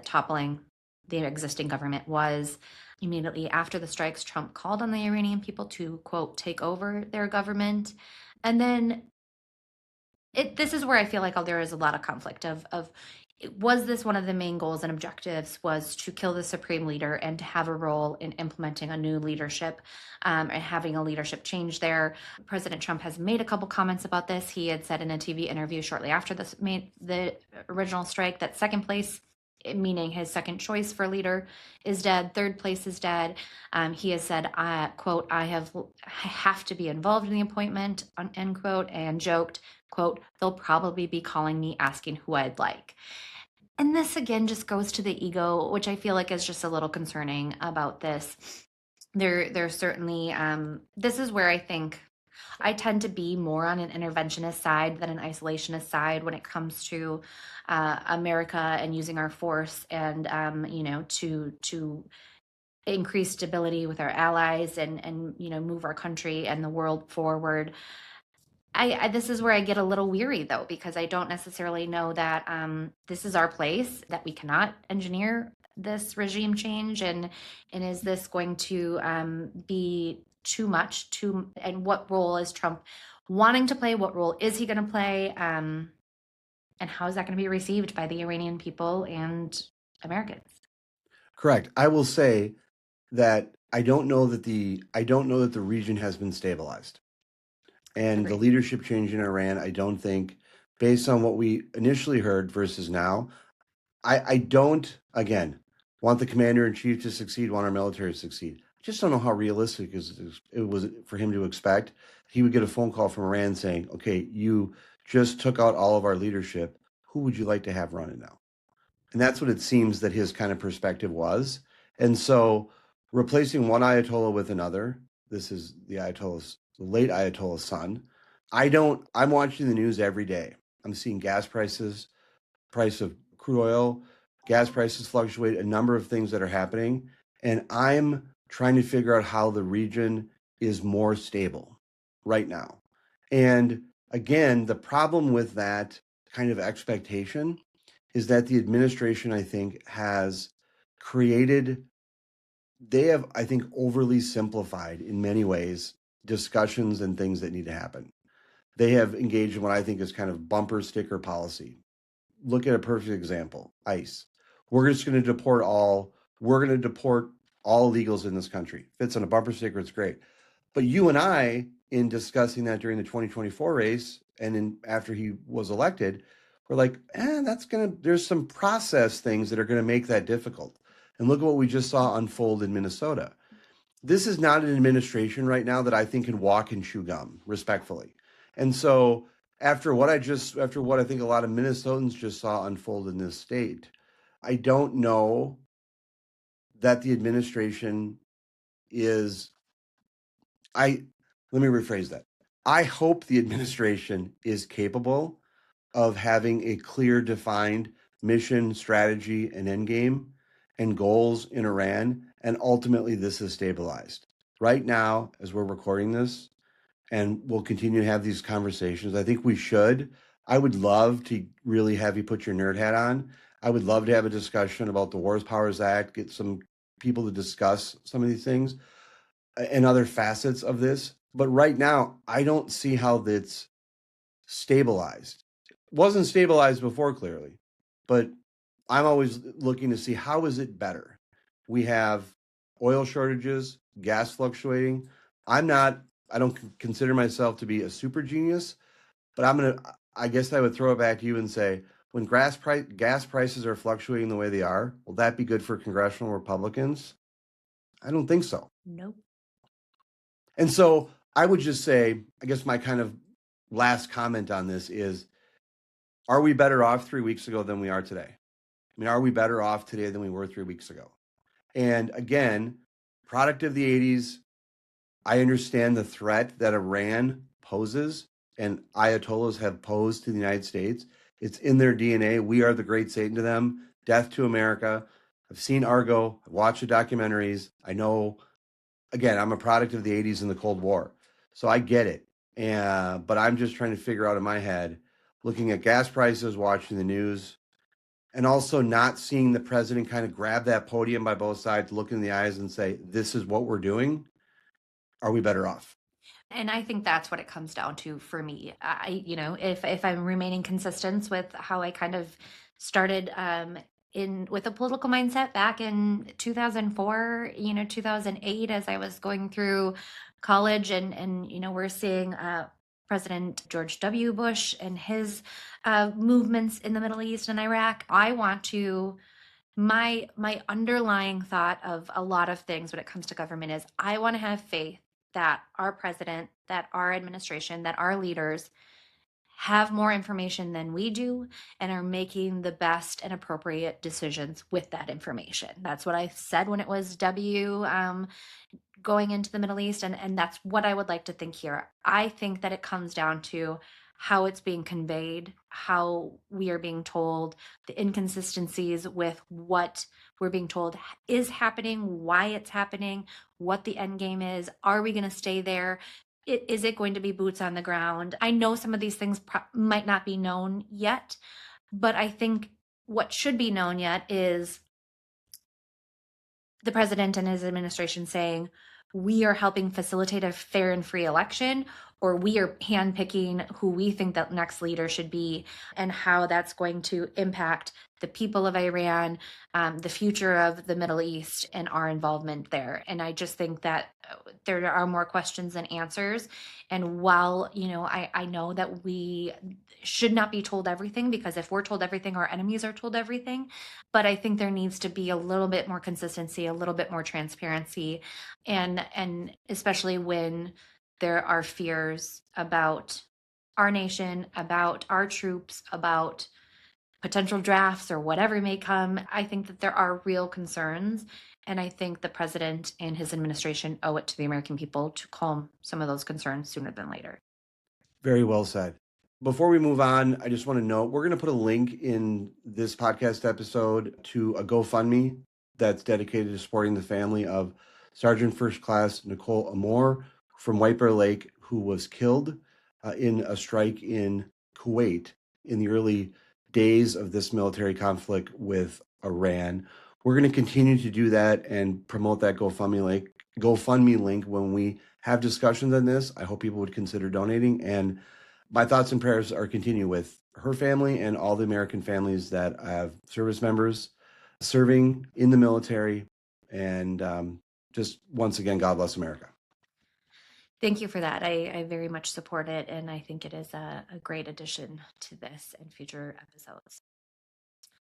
toppling the existing government was. Immediately after the strikes, Trump called on the Iranian people to, quote, take over their government. And then this is where I feel like there is a lot of conflict of was this one of the main goals and objectives was to kill the supreme leader and to have a role in implementing a new leadership and having a leadership change there. President Trump has made a couple comments about this. He had said in a TV interview shortly after the original strike that second place, meaning his second choice for leader, is dead. Third place is dead. He has said, quote, I have to be involved in the appointment, end quote, and joked, quote, they'll probably be calling me asking who I'd like. And this again just goes to the ego, which I feel like is just a little concerning about this. There's certainly, this is where I think I tend to be more on an interventionist side than an isolationist side when it comes to America and using our force and, to increase stability with our allies and move our country and the world forward. This is where I get a little weary though, because I don't necessarily know that this is our place, that we cannot engineer this regime change, and is this going to be too much? And what role is Trump wanting to play? What role is he going to play? And how is that going to be received by the Iranian people and Americans? Correct. I will say that I don't know that the region has been stabilized. And the Agreed. leadership change in Iran, I don't think, based on what we initially heard versus now, I don't, again, want the commander in chief to succeed, want our military to succeed. I just don't know how realistic it was for him to expect. He would get a phone call from Iran saying, okay, you just took out all of our leadership. Who would you like to have running now? And that's what it seems that his kind of perspective was. And so replacing one Ayatollah with another, this is the late Ayatollah's son. I'm watching the news every day. I'm seeing gas prices, price of crude oil, gas prices fluctuate, a number of things that are happening. And I'm trying to figure out how the region is more stable right now. And again, the problem with that kind of expectation is that the administration, I think, they have, I think, overly simplified in many ways discussions and things that need to happen. They have engaged in what I think is kind of bumper sticker policy. Look at a perfect example, ICE. We're going to deport all illegals in this country. Fits on a bumper sticker, it's great. But you and I, in discussing that during the 2024 race and after he was elected, we're like, there's some process things that are going to make that difficult. And look at what we just saw unfold in Minnesota. This is not an administration right now that I think can walk and chew gum, respectfully. And so after what I think a lot of Minnesotans just saw unfold in this state, I don't know that the administration let me rephrase that. I hope the administration is capable of having a clear, defined mission, strategy, and end game and goals in Iran, and ultimately this is stabilized. Right now, as we're recording this, and we'll continue to have these conversations, I think we should. I would love to really have you put your nerd hat on. I would love to have a discussion about the Wars Powers Act, get some people to discuss some of these things and other facets of this. But right now, I don't see how that's stabilized. Wasn't stabilized before, clearly, but I'm always looking to see how is it better. We have oil shortages, gas fluctuating. I don't consider myself to be a super genius, but I guess I would throw it back to you and say, when gas prices are fluctuating the way they are, will that be good for congressional Republicans? I don't think so. Nope. And so I would just say, I guess my kind of last comment on this is, are we better off 3 weeks ago than we are today? I mean, are we better off today than we were 3 weeks ago? And again, product of the 80s, I understand the threat that Iran poses and Ayatollahs have posed to the United States. It's in their DNA. We are the great Satan to them. Death to America. I've seen Argo. I've watched the documentaries. I know, again, I'm a product of the 80s and the Cold War. So I get it. But I'm just trying to figure out in my head, looking at gas prices, watching the news, and also not seeing the president kind of grab that podium by both sides, look in the eyes and say, this is what we're doing. Are we better off? And I think that's what it comes down to for me. If I'm remaining consistent with how I kind of started in with a political mindset back in 2004, 2008, as I was going through college, and we're seeing President George W. Bush and his movements in the Middle East and Iraq. I want to my underlying thought of a lot of things when it comes to government is I want to have faith that our president, that our administration, that our leaders have more information than we do and are making the best and appropriate decisions with that information. That's what I said when it was going into the Middle East, and that's what I would like to think here. I think that it comes down to how it's being conveyed, how we are being told, the inconsistencies with what we're being told is happening, why it's happening, what the end game is. Are we going to stay there? Is it going to be boots on the ground? I know some of these things might not be known yet, but I think what should be known yet is the president and his administration saying, we are helping facilitate a fair and free election, or we are handpicking who we think that next leader should be, and how that's going to impact the people of Iran, the future of the Middle East, and our involvement there. And I just think that there are more questions than answers. And while, I know that we should not be told everything, because if we're told everything, our enemies are told everything. But I think there needs to be a little bit more consistency, a little bit more transparency, and especially when there are fears about our nation, about our troops, about potential drafts or whatever may come. I think that there are real concerns. And I think the president and his administration owe it to the American people to calm some of those concerns sooner than later. Very well said. Before we move on, I just want to note we're going to put a link in this podcast episode to a GoFundMe that's dedicated to supporting the family of Sergeant First Class Nicole Amor from White Bear Lake, who was killed in a strike in Kuwait in the early days of this military conflict with Iran. We're going to continue to do that and promote that GoFundMe link when we have discussions on this. I hope people would consider donating. And my thoughts and prayers are continue with her family and all the American families that have service members serving in the military. And just once again, God bless America. Thank you for that. I very much support it, and I think it is a great addition to this and future episodes.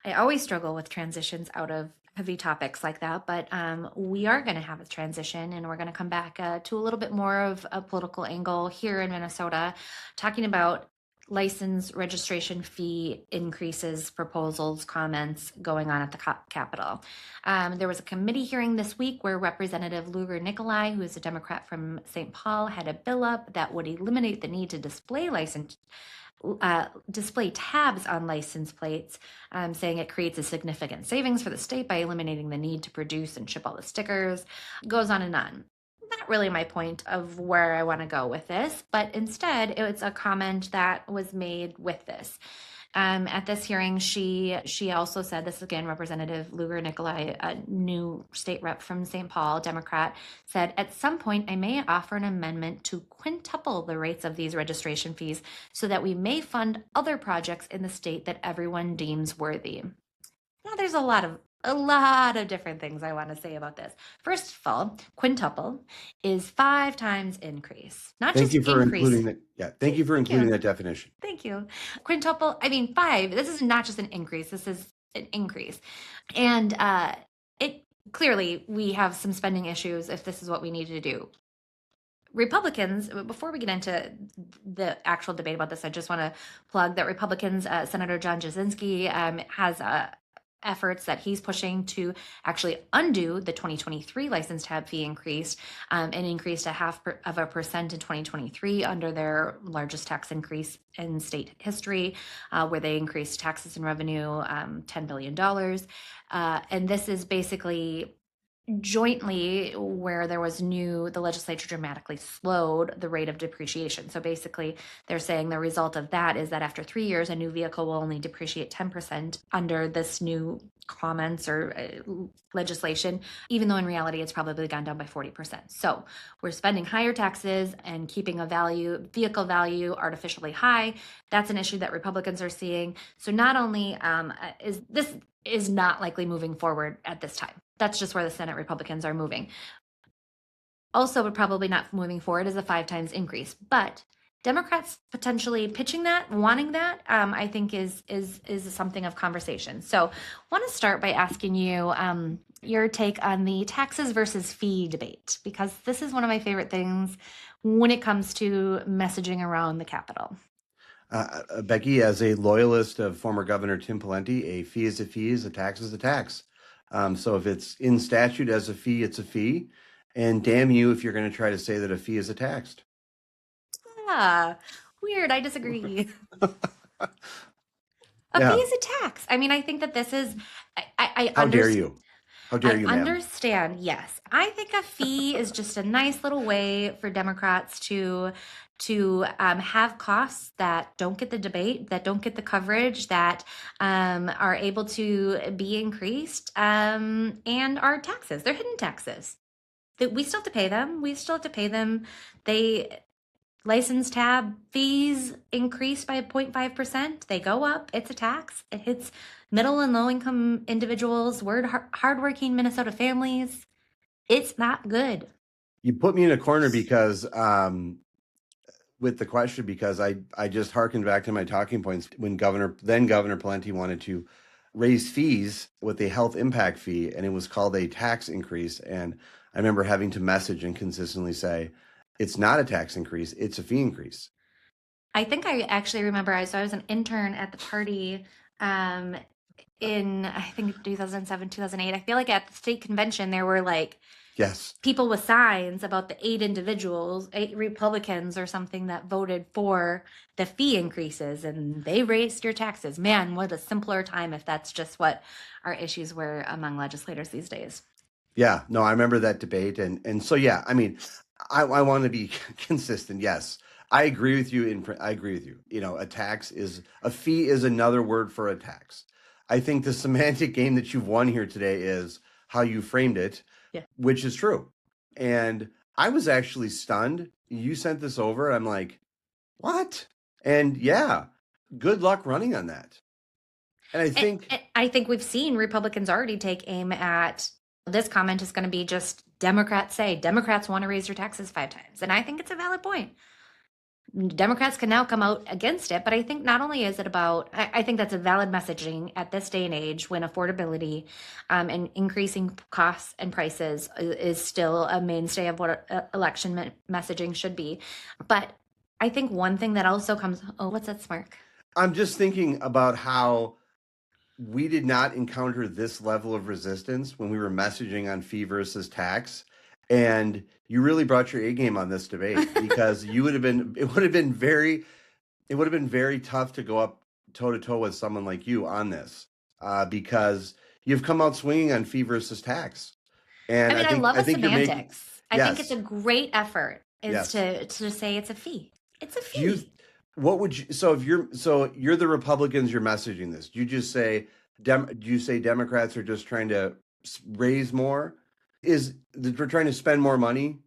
I always struggle with transitions out of heavy topics like that, but we are going to have a transition, and we're going to come back to a little bit more of a political angle here in Minnesota, talking about license registration fee increases, proposals, comments going on at the Capitol. There was a committee hearing this week where Representative Luger-Nikolai, who is a Democrat from St. Paul, had a bill up that would eliminate the need to display tabs on license plates, saying it creates a significant savings for the state by eliminating the need to produce and ship all the stickers. Goes on and on. Not really my point of where I want to go with this, but instead it's a comment that was made with this. At this hearing, she also said, this again, Representative Luger-Nikolai, a new state rep from St. Paul, Democrat, said, at some point I may offer an amendment to quintuple the rates of these registration fees so that we may fund other projects in the state that everyone deems worthy. Now, there's a lot of different things I want to say about this. First of all, quintuple is 5 times increase, not Thank just you for increase. including that. Yeah, thank you for including that definition. Thank you. Quintuple, 5. This is not just an increase. This is an increase. And it clearly, we have some spending issues if this is what we need to do. Republicans, before we get into the actual debate about this, I just want to plug that Republicans, Senator John Jasinski has efforts that he's pushing to actually undo the 2023 license tab fee increase, and increased a 0.5% in 2023 under their largest tax increase in state history, where they increased taxes and revenue $10 billion. And this is basically jointly where the legislature dramatically slowed the rate of depreciation. So basically, they're saying the result of that is that after 3 years, a new vehicle will only depreciate 10% under this new comments or legislation, even though in reality it's probably gone down by 40%. So we're spending higher taxes and keeping vehicle value artificially high. That's an issue that Republicans are seeing. So not only is not likely moving forward at this time. That's just where the Senate Republicans are moving. Also, but probably not moving forward is a 5 times increase. But Democrats potentially pitching that, wanting that, I think is something of conversation. So I want to start by asking you your take on the taxes versus fee debate, because this is one of my favorite things when it comes to messaging around the Capitol. Becky, as a loyalist of former Governor Tim Pawlenty, a fee is a fee, a tax is a tax. So if it's in statute as a fee, it's a fee. And damn you if you're going to try to say that a fee is a tax. Weird. I disagree. A Yeah. fee is a tax. I mean, I think that this is. How dare you? How dare you, ma'am? Understand. Yes, I think a fee is just a nice little way for Democrats to have costs that don't get the debate, that don't get the coverage, that are able to be increased, and are taxes. They're hidden taxes that we still have to pay them. We still have to pay them. They license tab fees increase by 0.5%. They go up. It's a tax. It hits middle and low income individuals, hardworking Minnesota families. It's not good. You put me in a corner because with the question, because I just hearkened back to my talking points when Governor Pawlenty wanted to raise fees with a health impact fee, and it was called a tax increase. And I remember having to message and consistently say, it's not a tax increase, it's a fee increase. I think I actually remember I was an intern at the party in, I think, 2007, 2008. I feel like at the state convention, there were like Yes. people with signs about the 8 Republicans or something that voted for the fee increases, and they raised your taxes. Man, what a simpler time if that's just what our issues were among legislators these days. Yeah, no, I remember that debate. And so, yeah, I mean, I want to be consistent. Yes, I agree with you. I agree with you. You know, a fee is another word for a tax. I think the semantic game that you've won here today is how you framed it, Yeah. which is true. And I was actually stunned. You sent this over. I'm like, what? And yeah, good luck running on that. And I think we've seen Republicans already take aim at this. Comment is going to be just Democrats want to raise your taxes 5 times. And I think it's a valid point. Democrats can now come out against it, but I think not only is it about, I think that's a valid messaging at this day and age when affordability and increasing costs and prices is still a mainstay of what election messaging should be. But I think one thing that also comes, what's that smirk? I'm just thinking about how we did not encounter this level of resistance when we were messaging on fee versus tax. And you really brought your A game on this debate because it would have been very tough to go up toe to toe with someone like you on this because you've come out swinging on fee versus tax. And I love the semantics. I think it's Yes. a great effort Yes. to say it's a fee. It's a fee. If you're the Republicans, you're messaging this. Do you just say, do you say Democrats are just trying to raise more? We're trying to spend more money?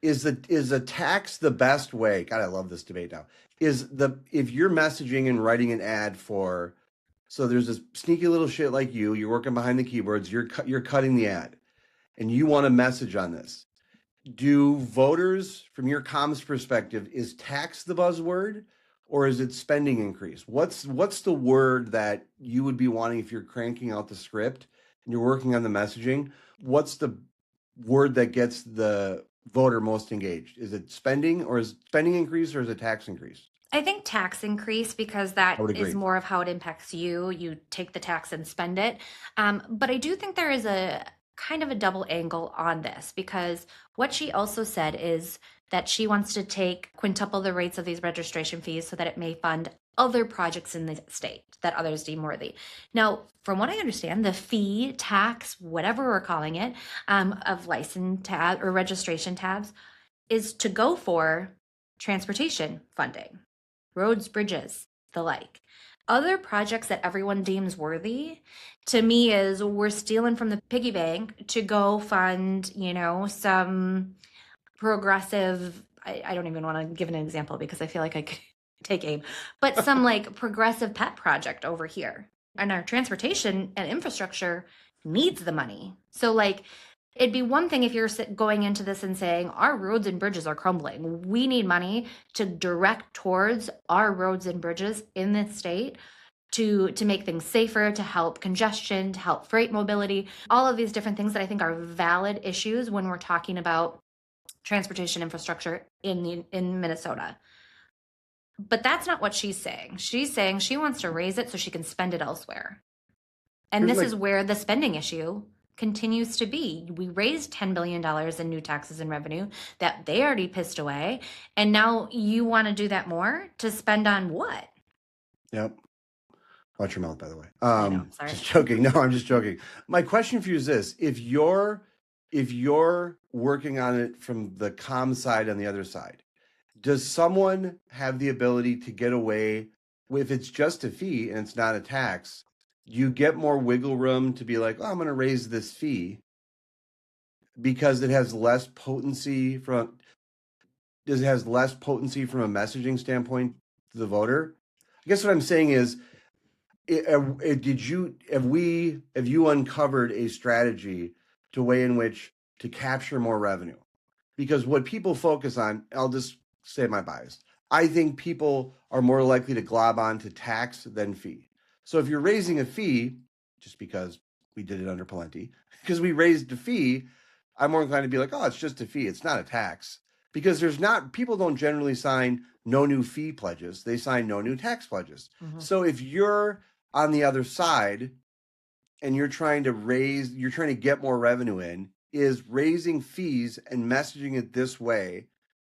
Is a tax the best way? God, I love this debate now. If you're messaging and writing an ad so there's this sneaky little shit like you're working behind the keyboards, you're cutting the ad, and you want a message on this. Do voters, from your comms perspective, is tax the buzzword or is it spending increase? What's the word that you would be wanting if you're cranking out the script and you're working on the messaging? What's the word that gets the voter most engaged? Is it spending increase or is it tax increase? I think tax increase because I that would is agree. more of how it impacts you. You take the tax and spend it. But I do think there is a kind of a double angle on this because what she also said is that she wants to take quintuple the rates of these registration fees so that it may fund other projects in the state that others deem worthy. Now, from what I understand, the fee, tax, whatever we're calling it, of license tab or registration tabs is to go for transportation funding, roads, bridges, the like. Other projects that everyone deems worthy to me is we're stealing from the piggy bank to go fund, some progressive. I don't even want to give an example because I feel like I could take aim, but some like progressive pet project over here. And our transportation and infrastructure needs the money. So, like, it'd be one thing if you're going into this and saying, our roads and bridges are crumbling. We need money to direct towards our roads and bridges in this state to make things safer, to help congestion, to help freight mobility, all of these different things that I think are valid issues when we're talking about transportation infrastructure in Minnesota. But that's not what she's saying. She's saying she wants to raise it so she can spend it elsewhere. And Here's this my is where the spending issue continues to be. We raised $10 billion in new taxes and revenue that they already pissed away. And now you want to do that more to spend on what? Yep. Watch your mouth, by the way. I know. Sorry. Just joking. No, I'm just joking. My question for you is this: if you're working on it from the comm side on the other side, does someone have the ability to get away if it's just a fee and it's not a tax? You get more wiggle room to be like, oh, I'm going to raise this fee because it has less potency from. Does it has less potency from a messaging standpoint to the voter? I guess what I'm saying is, have you uncovered a strategy to way in which to capture more revenue? Because what people focus on, I'll just say my bias. I think people are more likely to glob on to tax than fee. So if you're raising a fee, just because we did it under Palenti, because we raised the fee, I'm more inclined to be like, oh, it's just a fee. It's not a tax. Because people don't generally sign no new fee pledges. They sign no new tax pledges. Mhm. So if you're on the other side and you're trying to get more revenue in, is raising fees and messaging it this way.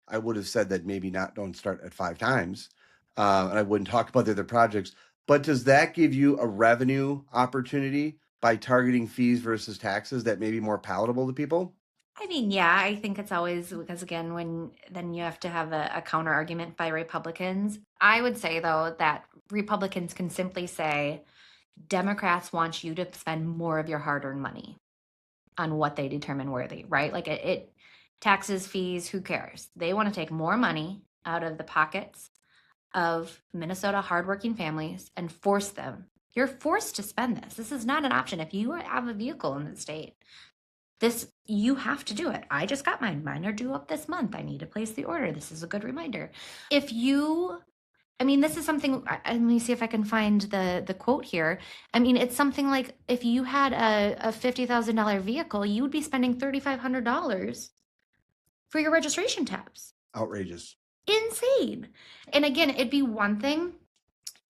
I would have said that maybe don't start at 5 times, and I wouldn't talk about the other projects. But does that give you a revenue opportunity by targeting fees versus taxes that may be more palatable to people? I mean, yeah, I think it's always because again, when then you have to have a counter argument by Republicans. I would say though that Republicans can simply say Democrats want you to spend more of your hard-earned money on what they determine worthy, right? Like it taxes, fees, who cares? They want to take more money out of the pockets of Minnesota hardworking families and force them. You're forced to spend this. This is not an option. If you have a vehicle in the state, this you have to do it. I just got mine. Mine are due up this month. I need to place the order. This is a good reminder. If you I mean, this is something. Let me see if I can find the quote here. I mean, it's something like if you had a $50,000 vehicle, you would be spending $3,500 for your registration tabs. Outrageous. Insane. And again, it'd be one thing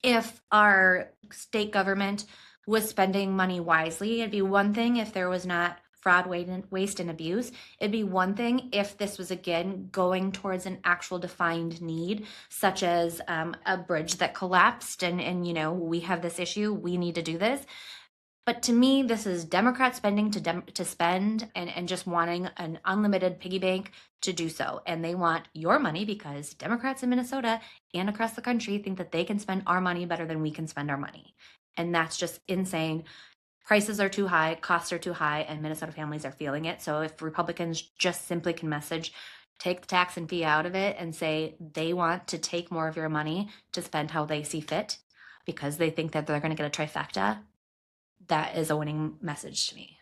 if our state government was spending money wisely. It'd be one thing if there was not fraud, waste, and abuse. It'd be one thing if this was again going towards an actual defined need, such as a bridge that collapsed, and we have this issue. We need to do this. But to me, this is Democrat spending to spend and just wanting an unlimited piggy bank to do so. And they want your money because Democrats in Minnesota and across the country think that they can spend our money better than we can spend our money. And that's just insane. Prices are too high, costs are too high, and Minnesota families are feeling it. So if Republicans just simply can message, take the tax and fee out of it and say they want to take more of your money to spend how they see fit because they think that they're going to get a trifecta, that is a winning message to me.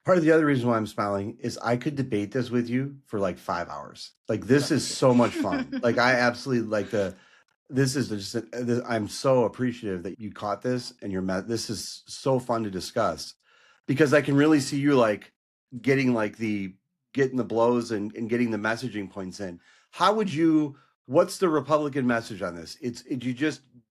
Part of the other reason why I'm smiling is I could debate this with you for like 5 hours. Like this is so much fun. Like I absolutely like this is just, I'm so appreciative that you caught this and this is so fun to discuss because I can really see you like getting the blows and getting the messaging points in. what's the Republican message on this?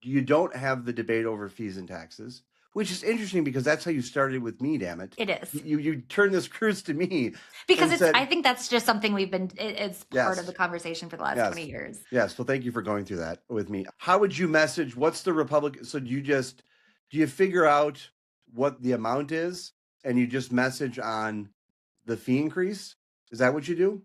You don't have the debate over fees and taxes, which is interesting because that's how you started with me, damn it. It is. You turned this cruise to me Because and said, I think that's just something it's part of yes, the conversation for the last 20 years. yes. Well, thank you for going through that with me. How would you message? What's the Republican? So do you figure out what the amount is and you just message on the fee increase? Is that what you do?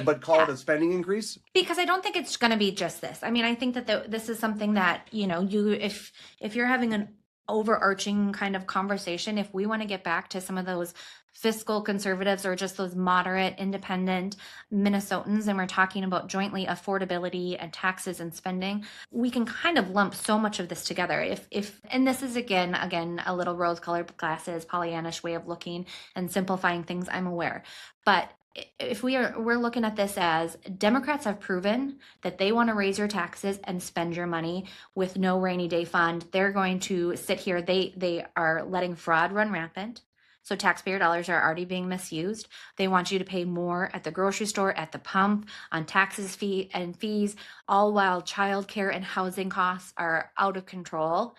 But call it a spending increase? Because I don't think it's going to be just this. I mean, I think that this is something that, if you're having an overarching kind of conversation, if we want to get back to some of those fiscal conservatives or just those moderate independent Minnesotans, and we're talking about jointly affordability and taxes and spending, we can kind of lump so much of this together. And this is again a little rose-colored glasses, Pollyannish way of looking and simplifying things, I'm aware. But if we're looking at this as Democrats have proven that they want to raise your taxes and spend your money with no rainy day fund, they're going to sit here. They are letting fraud run rampant. So taxpayer dollars are already being misused. They want you to pay more at the grocery store, at the pump, on taxes, fees, all while childcare and housing costs are out of control.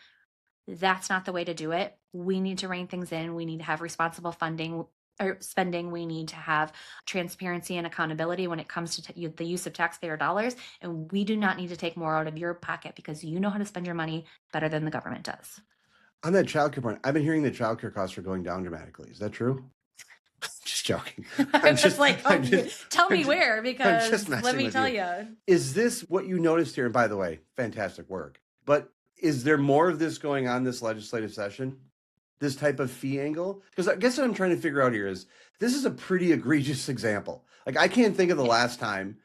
That's not the way to do it. We need to rein things in. We need to have responsible funding or spending. We need to have transparency and accountability when it comes to the use of taxpayer dollars. And we do not need to take more out of your pocket because you know how to spend your money better than the government does. On that childcare point, I've been hearing that childcare costs are going down dramatically. Is that true? Just joking. Tell me where, because let me tell you. Is this what you noticed here? And by the way, fantastic work. But is there more of this going on this legislative session? This type of fee angle? Because I guess what I'm trying to figure out here is this is a pretty egregious example. Like I can't think of the last time,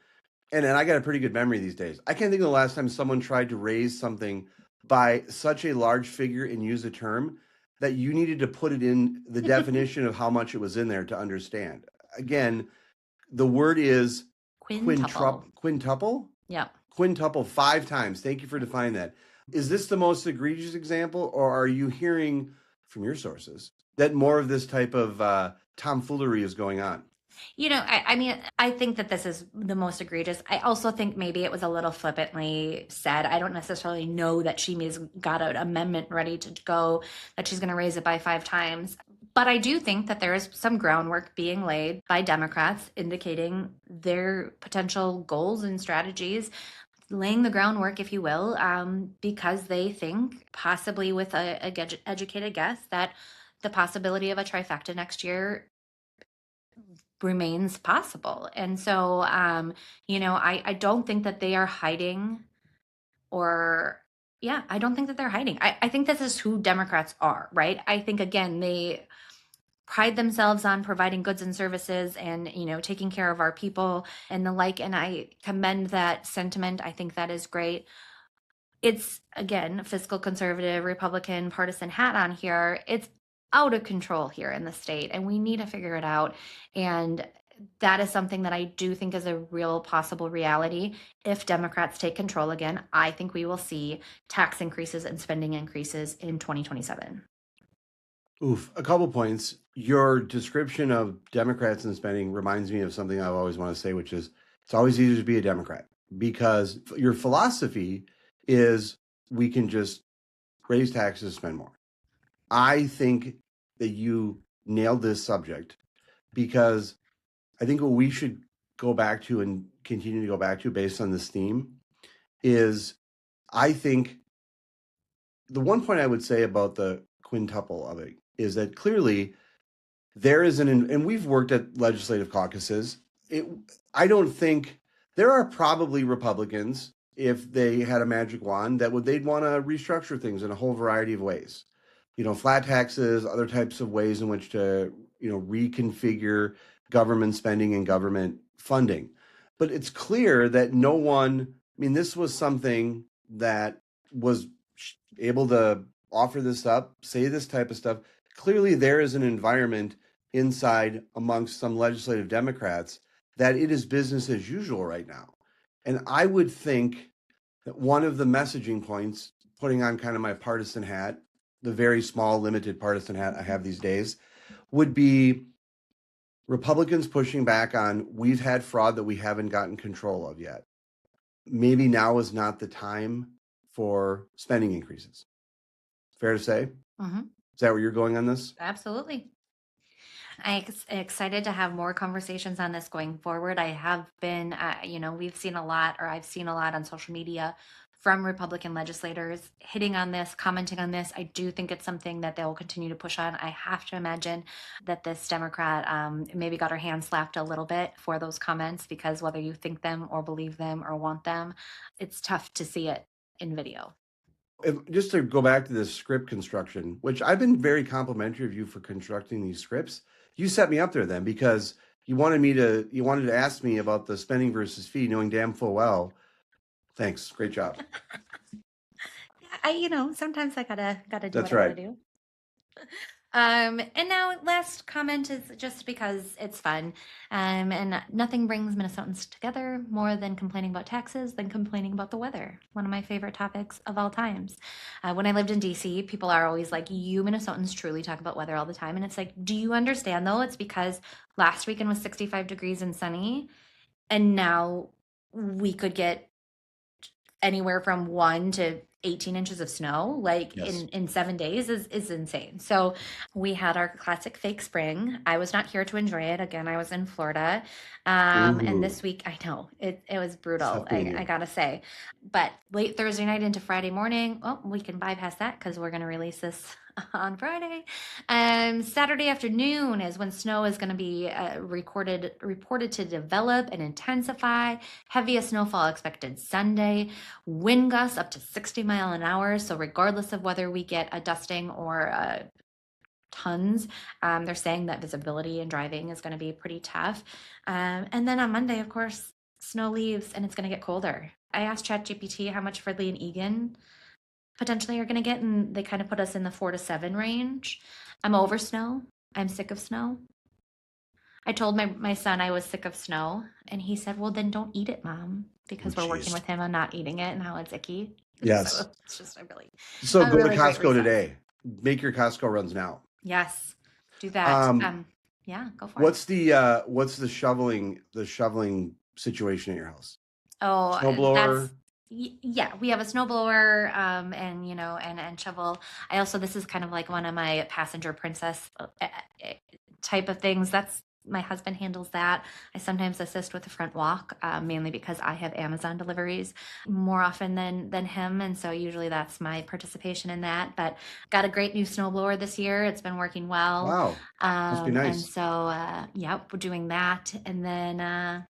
and I got a pretty good memory these days. I can't think of the last time someone tried to raise something by such a large figure and use a term that you needed to put it in the definition of how much it was in there to understand. Again, the word is quintuple. Yeah. Quintuple 5 times. Thank you for defining that. Is this the most egregious example, or are you hearing from your sources that more of this type of tomfoolery is going on? I think that this is the most egregious. I also think maybe it was a little flippantly said. I don't necessarily know that she's got an amendment ready to go, that she's going to raise it by 5 times. But I do think that there is some groundwork being laid by Democrats indicating their potential goals and strategies, laying the groundwork, if you will, because they think, possibly with a educated guess, that the possibility of a trifecta next year remains possible. And so, I don't think that they are hiding I don't think that they're hiding. I think this is who Democrats are, right? I think, again, they pride themselves on providing goods and services and, taking care of our people and the like. And I commend that sentiment. I think that is great. It's, again, fiscal conservative, Republican, partisan hat on here. It's out of control here in the state, and we need to figure it out. And that is something that I do think is a real possible reality. If Democrats take control again, I think we will see tax increases and spending increases in 2027. Oof, a couple points. Your description of Democrats and spending reminds me of something I always want to say, which is it's always easier to be a Democrat because your philosophy is we can just raise taxes, spend more. I think that you nailed this subject because I think what we should go back to and continue to go back to based on this theme is I think the one point I would say about the quintuple of it is that clearly there is and we've worked at legislative caucuses. I don't think there are probably Republicans, if they had a magic wand, they'd want to restructure things in a whole variety of ways. Flat taxes, other types of ways in which to, reconfigure government spending and government funding. But it's clear that this was something that was able to offer this up, say this type of stuff. Clearly, there is an environment inside amongst some legislative Democrats that it is business as usual right now. And I would think that one of the messaging points, putting on kind of my partisan hat, the very small, limited partisan hat I have these days, would be Republicans pushing back on we've had fraud that we haven't gotten control of yet. maybe now is not the time for spending increases. Fair to say? Mm-hmm. Is that where you're going on this? Absolutely. I'm excited to have more conversations on this going forward. I have been, we've seen a lot, or I've seen a lot on social media from Republican legislators hitting on this, commenting on this. I do think it's something that they'll continue to push on. I have to imagine that this Democrat maybe got her hand slapped a little bit for those comments, because whether you think them or believe them or want them, it's tough to see it in video. Just to go back to this script construction, which I've been very complimentary of you for constructing these scripts. You set me up there then, because you wanted to ask me about the spending versus fee, knowing damn full well. Thanks. Great job. Sometimes I gotta do That's what I right. gotta do. And now last comment is just because it's fun. And nothing brings Minnesotans together more than complaining about taxes than complaining about the weather. One of my favorite topics of all times. When I lived in DC, people are always like, you Minnesotans truly talk about weather all the time. And it's like, do you understand though? It's because last weekend was 65 degrees and sunny. And now we could get anywhere from 1 to 18 inches of snow like Yes. in 7 days is insane. So we had our classic fake spring. I was not here to enjoy it. Again, I was in Florida. And Ooh, this week, I know it was brutal, tough being I you. gotta say. But late Thursday night into Friday morning, oh, we can bypass that because we're gonna release this on Friday. Saturday afternoon is when snow is going to be reported to develop and intensify. Heaviest snowfall expected Sunday. Wind gusts up to 60 mile an hour. So regardless of whether we get a dusting or tons, they're saying that visibility and driving is going to be pretty tough. And then on Monday, of course, snow leaves and it's going to get colder. I asked ChatGPT how much Fridley and Egan potentially are going to get, and they kind of put us in the 4 to 7 range. I'm over snow. I'm sick of snow. I told my son I was sick of snow, and he said, well, then don't eat it, Mom, Oh, because we're working jeez. with him on not eating it and how it's icky. Yes. So it's just So a go to really great Costco resource. today. Make your Costco runs now. Yes, do that. Um, Yeah, go for it. what's the shoveling situation at your house? Oh, Snowblower? yeah, we have a snowblower, and and shovel. This is kind of like one of my passenger princess type of things. That's my husband handles that. I sometimes assist with the front walk, mainly because I have Amazon deliveries more often than him, and so usually that's my participation in that. But got a great new snowblower this year. It's been working well, Wow. Must be and nice. so yep, we're doing that, and then.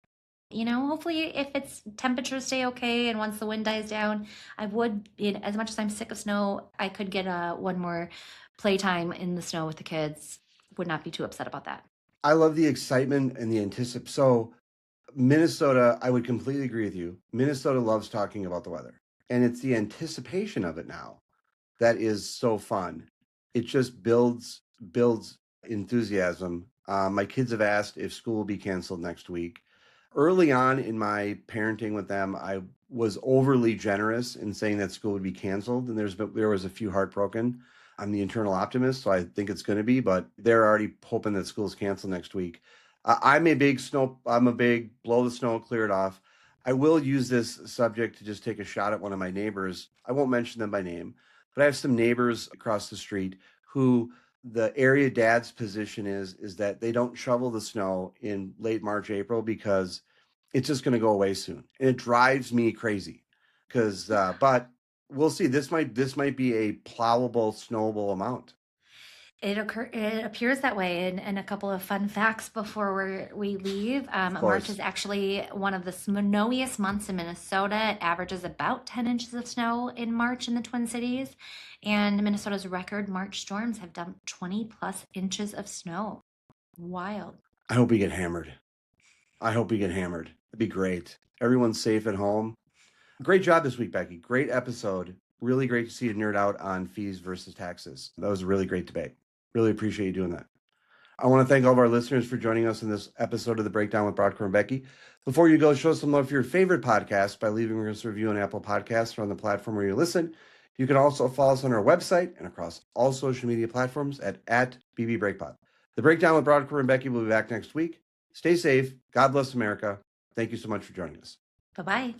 Hopefully if it's temperatures stay okay and once the wind dies down, as much as I'm sick of snow, I could get one more playtime in the snow with the kids. Would not be too upset about that. I love the excitement and the anticipation. So Minnesota, I would completely agree with you. Minnesota loves talking about the weather, and it's the anticipation of it now that is so fun. It just builds enthusiasm. My kids have asked if school will be canceled next week. Early on in my parenting with them, I was overly generous in saying that school would be canceled, and there was a few heartbroken. I'm the internal optimist, so I think it's going to be, but they're already hoping that school's canceled next week. I'm a big blow the snow, clear it off. I will use this subject to just take a shot at one of my neighbors. I won't mention them by name, but I have some neighbors across the street who the area dad's position is that they don't shovel the snow in late March, April, because it's just going to go away soon. And it drives me crazy because, but we'll see. This might be a plowable, snowable amount. It appears that way. And a couple of fun facts before we leave. Of March is course. actually one of the snowiest months in Minnesota. It averages about 10 inches of snow in March in the Twin Cities. And Minnesota's record March storms have dumped 20 plus inches of snow. Wild. I hope we get hammered. It'd be great. Everyone's safe at home. Great job this week, Becky. Great episode. Really great to see you nerd out on fees versus taxes. That was a really great debate. Really appreciate you doing that. I want to thank all of our listeners for joining us in this episode of The Breakdown with Brodkorb and Becky. Before you go, show some love for your favorite podcast by leaving us a review on Apple Podcasts or on the platform where you listen. You can also follow us on our website and across all social media platforms at BBBreakPod. The Breakdown with Brodkorb and Becky will be back next week. Stay safe. God bless America. Thank you so much for joining us. Bye bye.